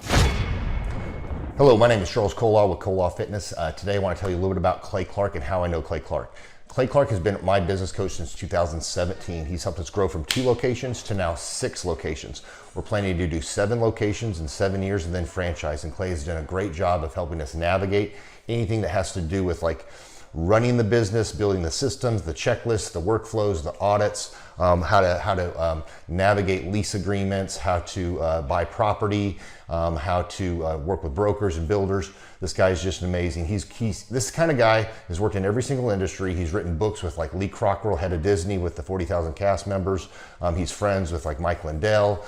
Hello, my name is Charles Kolaw with Kolaw Fitness. Today I want to tell you a little bit about Clay Clark and how I know Clay Clark. Clay Clark has been my business coach since 2017. He's helped us grow from 2 locations to now 6 locations. We're planning to do 7 locations in 7 years and then franchise. And Clay has done a great job of helping us navigate anything that has to do with like running the business, building the systems, the checklists, the workflows, the audits, how to navigate lease agreements, how to buy property, how to work with brokers and builders. This guy is just amazing. He's this kind of guy has worked in every single industry. He's written books with like Lee Cockrell, head of Disney, with the 40,000 cast members. He's friends with like Mike Lindell.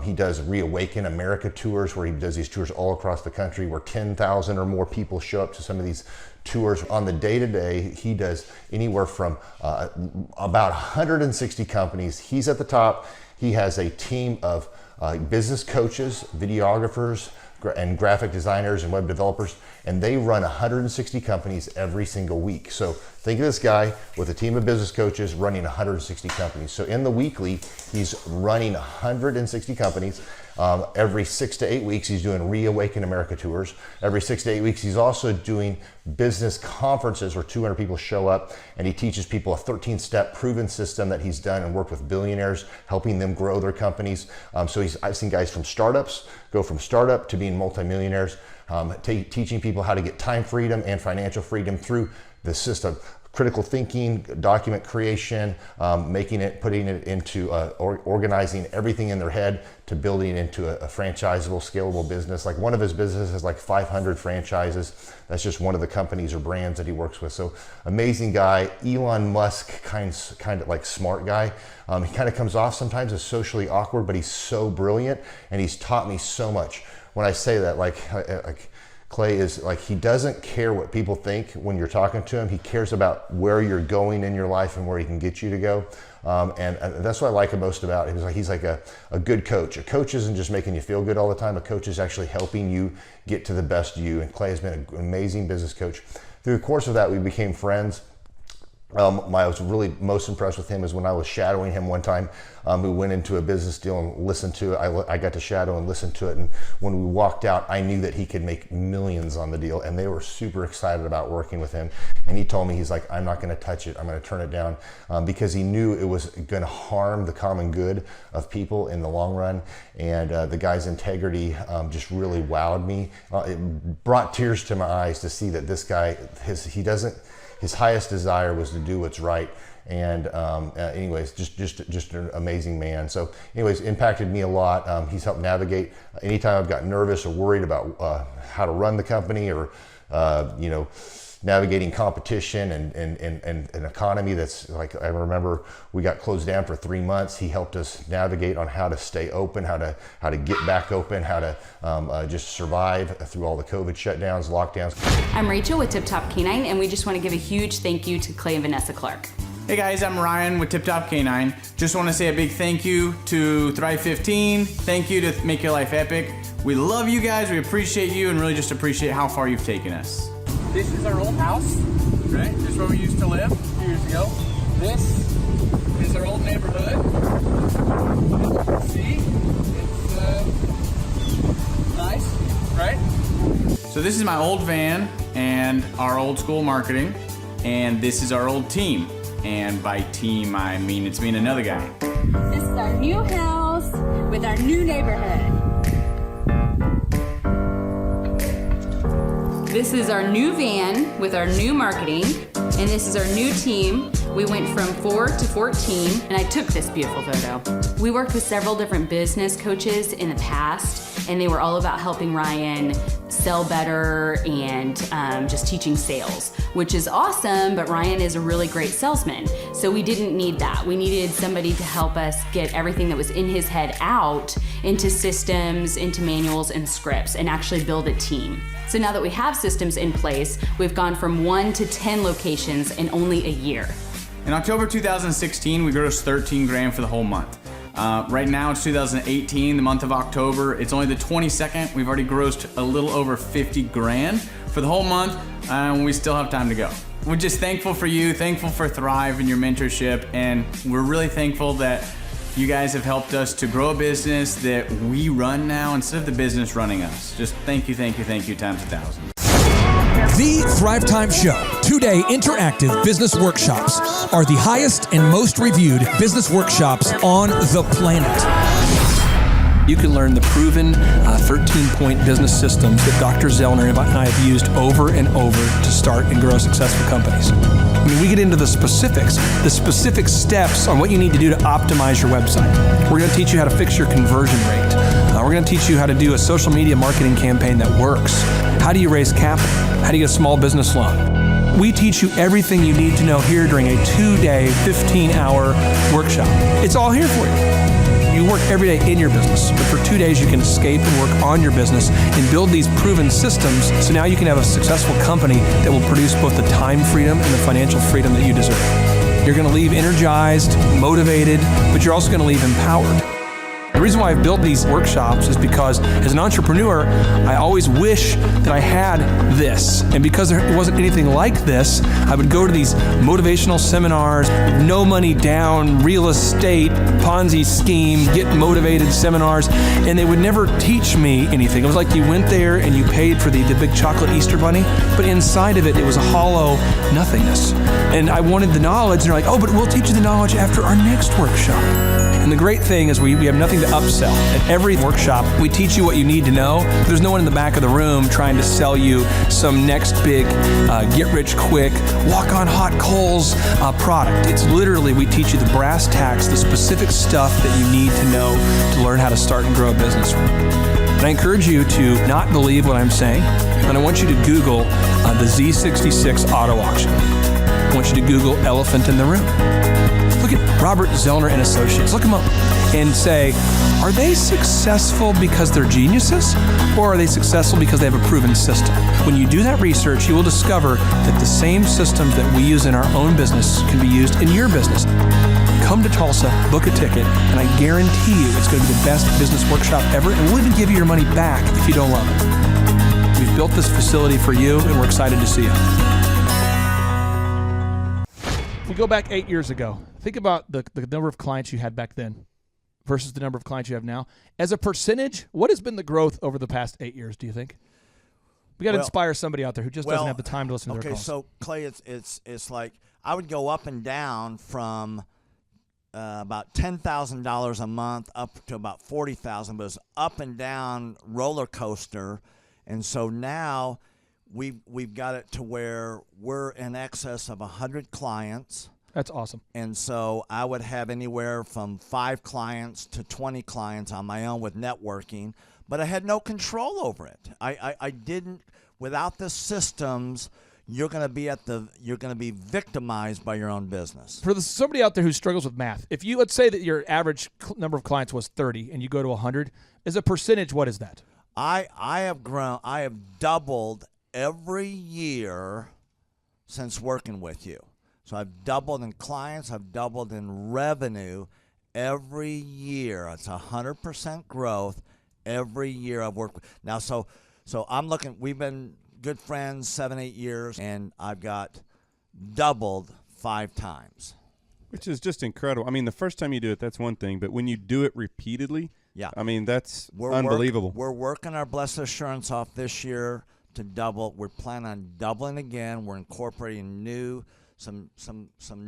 He does Reawaken America tours where he does these tours all across the country where 10,000 or more people show up to some of these tours. On the day-to-day, he does anywhere from about 160 companies. He's at the top. He has a team of business coaches, videographers, and graphic designers and web developers, and they run 160 companies every single week. So think of this guy with a team of business coaches running 160 companies. So in the weekly, he's running 160 companies. Every 6 to 8 weeks, he's doing Reawaken America tours. Every 6 to 8 weeks, he's also doing business conferences where 200 people show up, and he teaches people a 13-step proven system that he's done and worked with billionaires, helping them grow their companies. I've seen guys from startups go from startup to being multimillionaires, teaching people how to get time freedom and financial freedom through the system. Critical thinking, document creation, putting it into organizing everything in their head to building it into a franchisable, scalable business. Like one of his businesses has like 500 franchises. That's just one of the companies or brands that he works with. So amazing guy. Elon Musk kind of like smart guy. He kind of comes off sometimes as socially awkward, but he's so brilliant and he's taught me so much. When I say that, like Clay is like, he doesn't care what people think when you're talking to him. He cares about where you're going in your life and where he can get you to go. And that's what I like him most about him. He's like a good coach. A coach isn't just making you feel good all the time. A coach is actually helping you get to the best you. And Clay has been an amazing business coach. Through the course of that, we became friends. I was really most impressed with him is when I was shadowing him one time. We went into a business deal and listened to it. I got to shadow and listen to it. And when we walked out, I knew that he could make millions on the deal. And they were super excited about working with him. And he told me, he's like, I'm not going to touch it. I'm going to turn it down because he knew it was going to harm the common good of people in the long run. And the guy's integrity just really wowed me. It brought tears to my eyes to see that this guy, his highest desire was to do what's right. And anyways, just an amazing man. So anyways, impacted me a lot. He's helped navigate anytime I've got nervous or worried about how to run the company or, navigating competition and an economy that's like, I remember we got closed down for 3 months. He helped us navigate on how to stay open, how to get back open, how to just survive through all the COVID shutdowns, lockdowns. I'm Rachel with Tip Top Canine, and we just want to give a huge thank you to Clay and Vanessa Clark. Hey guys, I'm Ryan with Tip Top Canine. Just want to say a big thank you to Thrive 15. Thank you to Make Your Life Epic. We love you guys, we appreciate you, and really just appreciate how far you've taken us. This is our old house, right? This is where we used to live a few years ago. This is our old neighborhood. See, it's nice, right? So this is my old van and our old school marketing, and this is our old team. And by team, I mean it's me and another guy. This is our new house with our new neighborhood. This is our new van with our new marketing, and this is our new team. We went from 4 to 14, and I took this beautiful photo. We worked with several different business coaches in the past, and they were all about helping Ryan sell better and just teaching sales, which is awesome, but Ryan is a really great salesman. So we didn't need that. We needed somebody to help us get everything that was in his head out into systems, into manuals and scripts, and actually build a team. So now that we have systems in place, we've gone from 1 to 10 locations in only a year. In October 2016, we grossed 13 grand for the whole month. Right now it's 2018, the month of October. It's only the 22nd. We've already grossed a little over 50 grand for the whole month, and we still have time to go. We're just thankful for you, thankful for Thrive and your mentorship, and we're really thankful that you guys have helped us to grow a business that we run now instead of the business running us. Just thank you times 1,000. The Thrive Time Show 2-day interactive business workshops are the highest and most reviewed business workshops on the planet. You can learn the proven 13-point business systems that Dr. Zellner and I have used over and over to start and grow successful companies. I mean, we get into the specific steps on what you need to do to optimize your website. We're going to teach you how to fix your conversion rate. We're going to teach you how to do a social media marketing campaign that works. How do you raise capital? How do you get a small business loan? We teach you everything you need to know here during a 2-day, 15-hour workshop. It's all here for you. You work every day in your business, but for 2 days you can escape and work on your business and build these proven systems so now you can have a successful company that will produce both the time freedom and the financial freedom that you deserve. You're going to leave energized, motivated, but you're also going to leave empowered. The reason why I've built these workshops is because as an entrepreneur, I always wish that I had this. And because there wasn't anything like this, I would go to these motivational seminars, no money down, real estate, Ponzi scheme, get motivated seminars, and they would never teach me anything. It was like you went there and you paid for the big chocolate Easter bunny, but inside of it was a hollow nothingness. And I wanted the knowledge, and they're like, oh, but we'll teach you the knowledge after our next workshop. And the great thing is we have nothing to upsell. At every workshop, we teach you what you need to know. There's no one in the back of the room trying to sell you some next big get-rich-quick, walk-on-hot coals product. It's literally, we teach you the brass tacks, the specific stuff that you need to know to learn how to start and grow a business. And I encourage you to not believe what I'm saying, and I want you to Google the Z66 auto auction. I want you to Google elephant in the room. Look at Robert Zellner and Associates. Look them up and say, are they successful because they're geniuses, or are they successful because they have a proven system? When you do that research, you will discover that the same systems that we use in our own business can be used in your business. Come to Tulsa, book a ticket, and I guarantee you it's going to be the best business workshop ever, and we'll even give you your money back if you don't love it. We've built this facility for you, and we're excited to see you. We go back 8 years ago. Think about the number of clients you had back then versus the number of clients you have now. As a percentage, what has been the growth over the past 8 years, do you think? We got to inspire somebody out there who just doesn't have the time to listen to their calls. Okay, so Clay, it's like I would go up and down from about $10,000 a month up to about $40,000, but it's up and down roller coaster. And so now we've got it to where we're in excess of 100 clients. That's awesome. And so I would have anywhere from 5 clients to 20 clients on my own with networking, but I had no control over it. I didn't, without the systems, you're going to be victimized by your own business. For somebody out there who struggles with math, if you, let's say that your average number of clients was 30 and you go to 100, as a percentage, what is that? I have doubled every year since working with you. So I've doubled in clients, I've doubled in revenue every year. It's 100% growth every year I've worked with. Now, so I'm looking, we've been good friends 7-8 years, and I've got doubled 5 times. Which is just incredible. I mean, the first time you do it, that's one thing, but when you do it repeatedly, yeah, I mean, that's unbelievable. We're working our Blessed Assurance off this year to double. We're planning on doubling again. We're incorporating some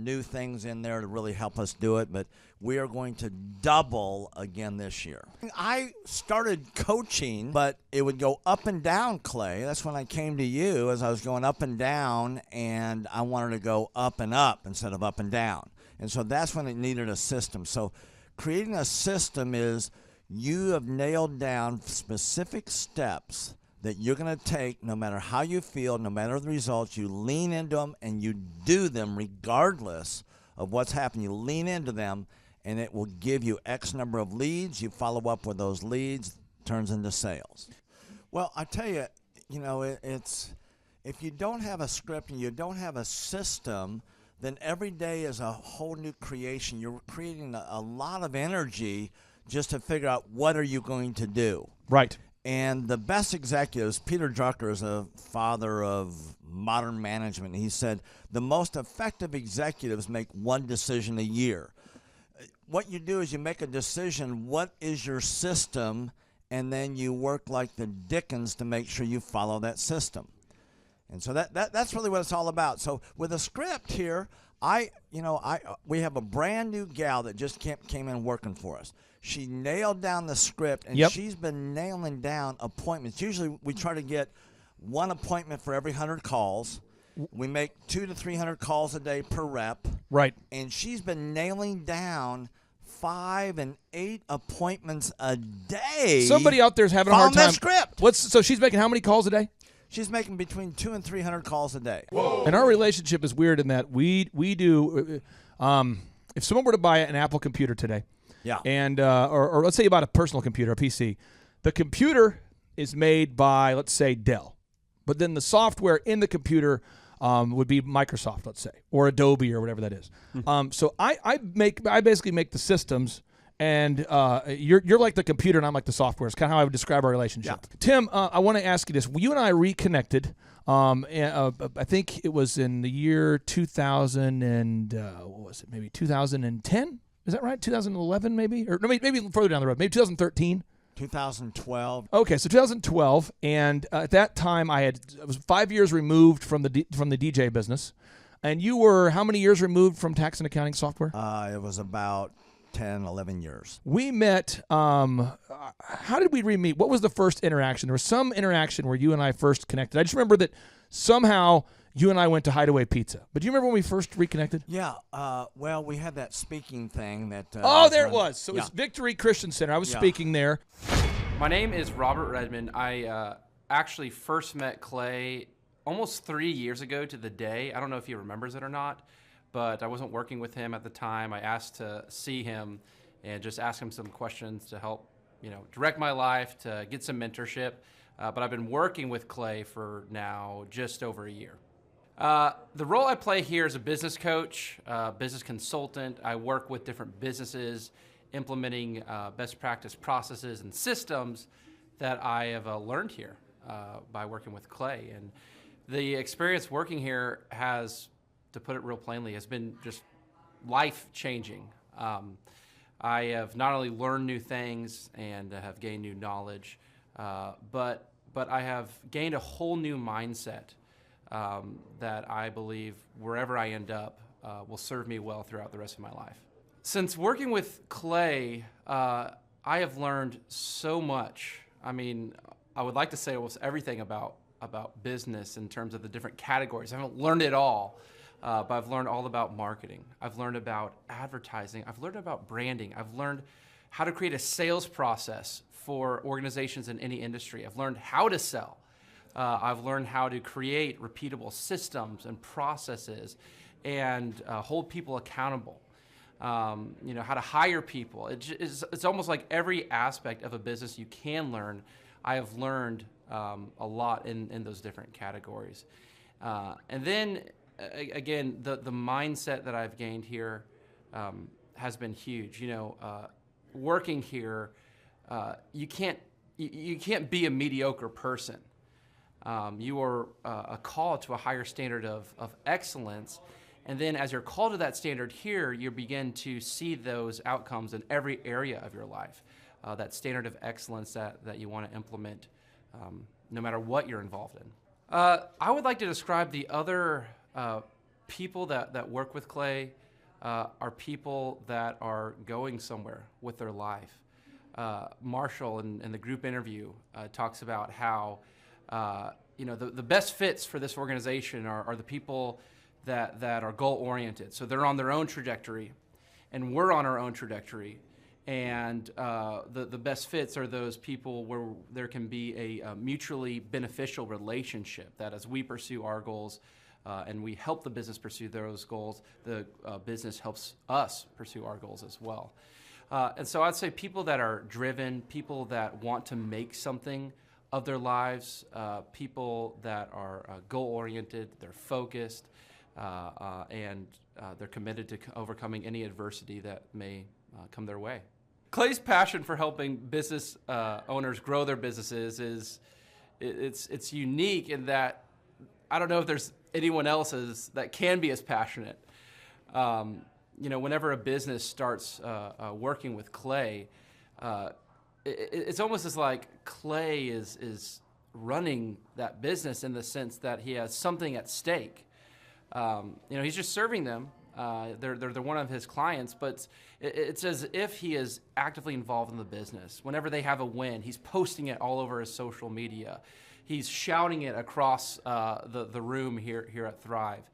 new things in there to really help us do it, but we are going to double again this year. I started coaching, but it would go up and down, Clay. That's when I came to you, as I was going up and down, and I wanted to go up and up instead of up and down. And so that's when it needed a system. So creating a system is you have nailed down specific steps that you're going to take no matter how you feel, no matter the results. You lean into them and you do them regardless of what's happening. You lean into them, and it will give you X number of leads. You follow up with those leads, turns into sales. Well, I tell you, it's if you don't have a script and you don't have a system, then every day is a whole new creation. You're creating a lot of energy just to figure out what are you going to do. Right. And the best executives, Peter Drucker is a father of modern management. He said the most effective executives make one decision a year. What you do is you make a decision, what is your system, and then you work like the Dickens to make sure you follow that system. And so that's really what it's all about. So with a script here, we have a brand new gal that just came in working for us. She nailed down the script, and she's been nailing down appointments. Usually we try to get one appointment for every 100 calls. We make 200 to 300 calls a day per rep. Right. And she's been nailing down 5 and 8 appointments a day. Somebody out there's having a hard time. That script. So she's making how many calls a day? She's making between 200 and 300 calls a day. Whoa. And our relationship is weird in that we do. If someone were to buy an Apple computer today, and or let's say you bought a personal computer, a PC, the computer is made by, let's say, Dell, but then the software in the computer would be Microsoft, let's say, or Adobe or whatever that is. So I basically make the systems. And you're like the computer, and I'm like the software. It's kind of how I would describe our relationship. Yeah. Tim, I want to ask you this. You and I reconnected. I think it was in the year 2000 and what was it? Maybe 2010. Is that right? 2011, maybe, or no, maybe further down the road. Maybe 2013. 2012. Okay, so 2012, and at that time I was 5 years removed from the DJ business, and you were how many years removed from tax and accounting software? It was about 10, 11 years. We met, how did we re-meet? What was the first interaction? There was some interaction where you and I first connected. I just remember that somehow you and I went to Hideaway Pizza. But do you remember when we first reconnected? Yeah. Well, we had that speaking thing that... there it was. So it was Victory Christian Center. I was speaking there. My name is Robert Redmond. I actually first met Clay almost 3 years ago to the day. I don't know if he remembers it or not, but I wasn't working with him at the time. I asked to see him and just ask him some questions to help, direct my life, to get some mentorship. But I've been working with Clay for now just over a year. The role I play here is a business coach, business consultant. I work with different businesses, implementing best practice processes and systems that I have learned here by working with Clay. And the experience working here has, to put it real plainly, has been just life-changing. I have not only learned new things and have gained new knowledge, but I have gained a whole new mindset that I believe wherever I end up will serve me well throughout the rest of my life. Since working with Clay, I have learned so much. I mean, I would like to say almost everything about business in terms of the different categories. I haven't learned it all. But I've learned all about marketing. I've learned about advertising. I've learned about branding. I've learned how to create a sales process for organizations in any industry. I've learned how to sell. I've learned how to create repeatable systems and processes and hold people accountable. How to hire people. It's almost like every aspect of a business you can learn. I have learned a lot in those different categories. And then, again, the mindset that I've gained here has been huge. Working here, you can't be a mediocre person. You are a call to a higher standard of excellence, and then as you're called to that standard here, you begin to see those outcomes in every area of your life. That standard of excellence that you want to implement, no matter what you're involved in. I would like to describe the other people that work with Clay are people that are going somewhere with their life. Marshall in the group interview talks about how the best fits for this organization are the people that are goal-oriented. So they're on their own trajectory, and we're on our own trajectory. And the best fits are those people where there can be a mutually beneficial relationship, that as we pursue our goals and we help the business pursue those goals, the business helps us pursue our goals as well. And so I'd say people that are driven, people that want to make something of their lives, people that are goal-oriented, they're focused, and they're committed to overcoming any adversity that may come their way. Clay's passion for helping business owners grow their businesses it's unique in that I don't know if there's anyone else that can be as passionate. Whenever a business starts working with Clay, it's almost as like Clay is running that business in the sense that he has something at stake. He's just serving them. They're one of his clients, but it's as if he is actively involved in the business. Whenever they have a win, he's posting it all over his social media. He's shouting it across the room here at Thrive.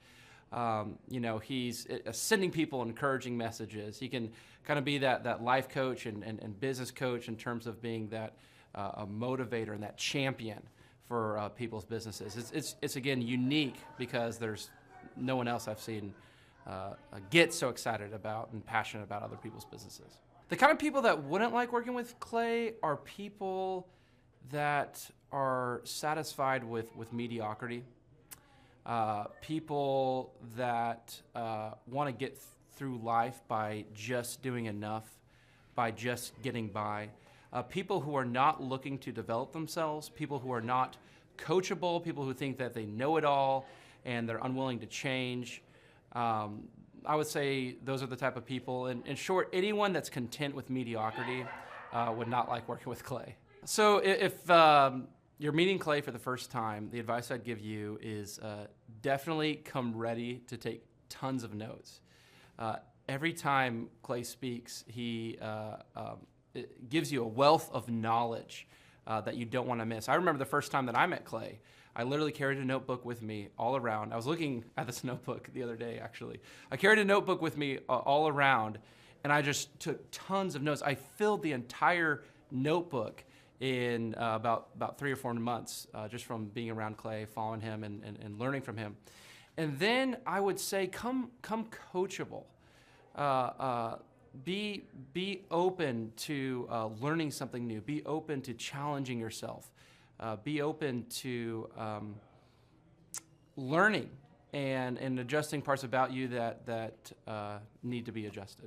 He's sending people encouraging messages. He can kind of be that life coach and business coach in terms of being that a motivator and that champion for people's businesses. It's again unique because there's no one else I've seen get so excited about and passionate about other people's businesses. The kind of people that wouldn't like working with Clay are people that are satisfied with mediocrity. People that want to get through life by just doing enough, by just getting by. People who are not looking to develop themselves, people who are not coachable, people who think that they know it all and they're unwilling to change. I would say those are the type of people. In short, anyone that's content with mediocrity would not like working with Clay. So if you're meeting Clay for the first time, the advice I'd give you is definitely come ready to take tons of notes. Every time Clay speaks, he it gives you a wealth of knowledge that you don't want to miss. I remember the first time that I met Clay, I literally carried a notebook with me all around. I was looking at this notebook the other day, actually. I carried a notebook with me all around, and I just took tons of notes. I filled the entire notebook in about 3 or 4 months, just from being around Clay, following him, and learning from him. And then I would say, come coachable. Be open to learning something new. Be open to challenging yourself. Be open to learning and adjusting parts about you that need to be adjusted.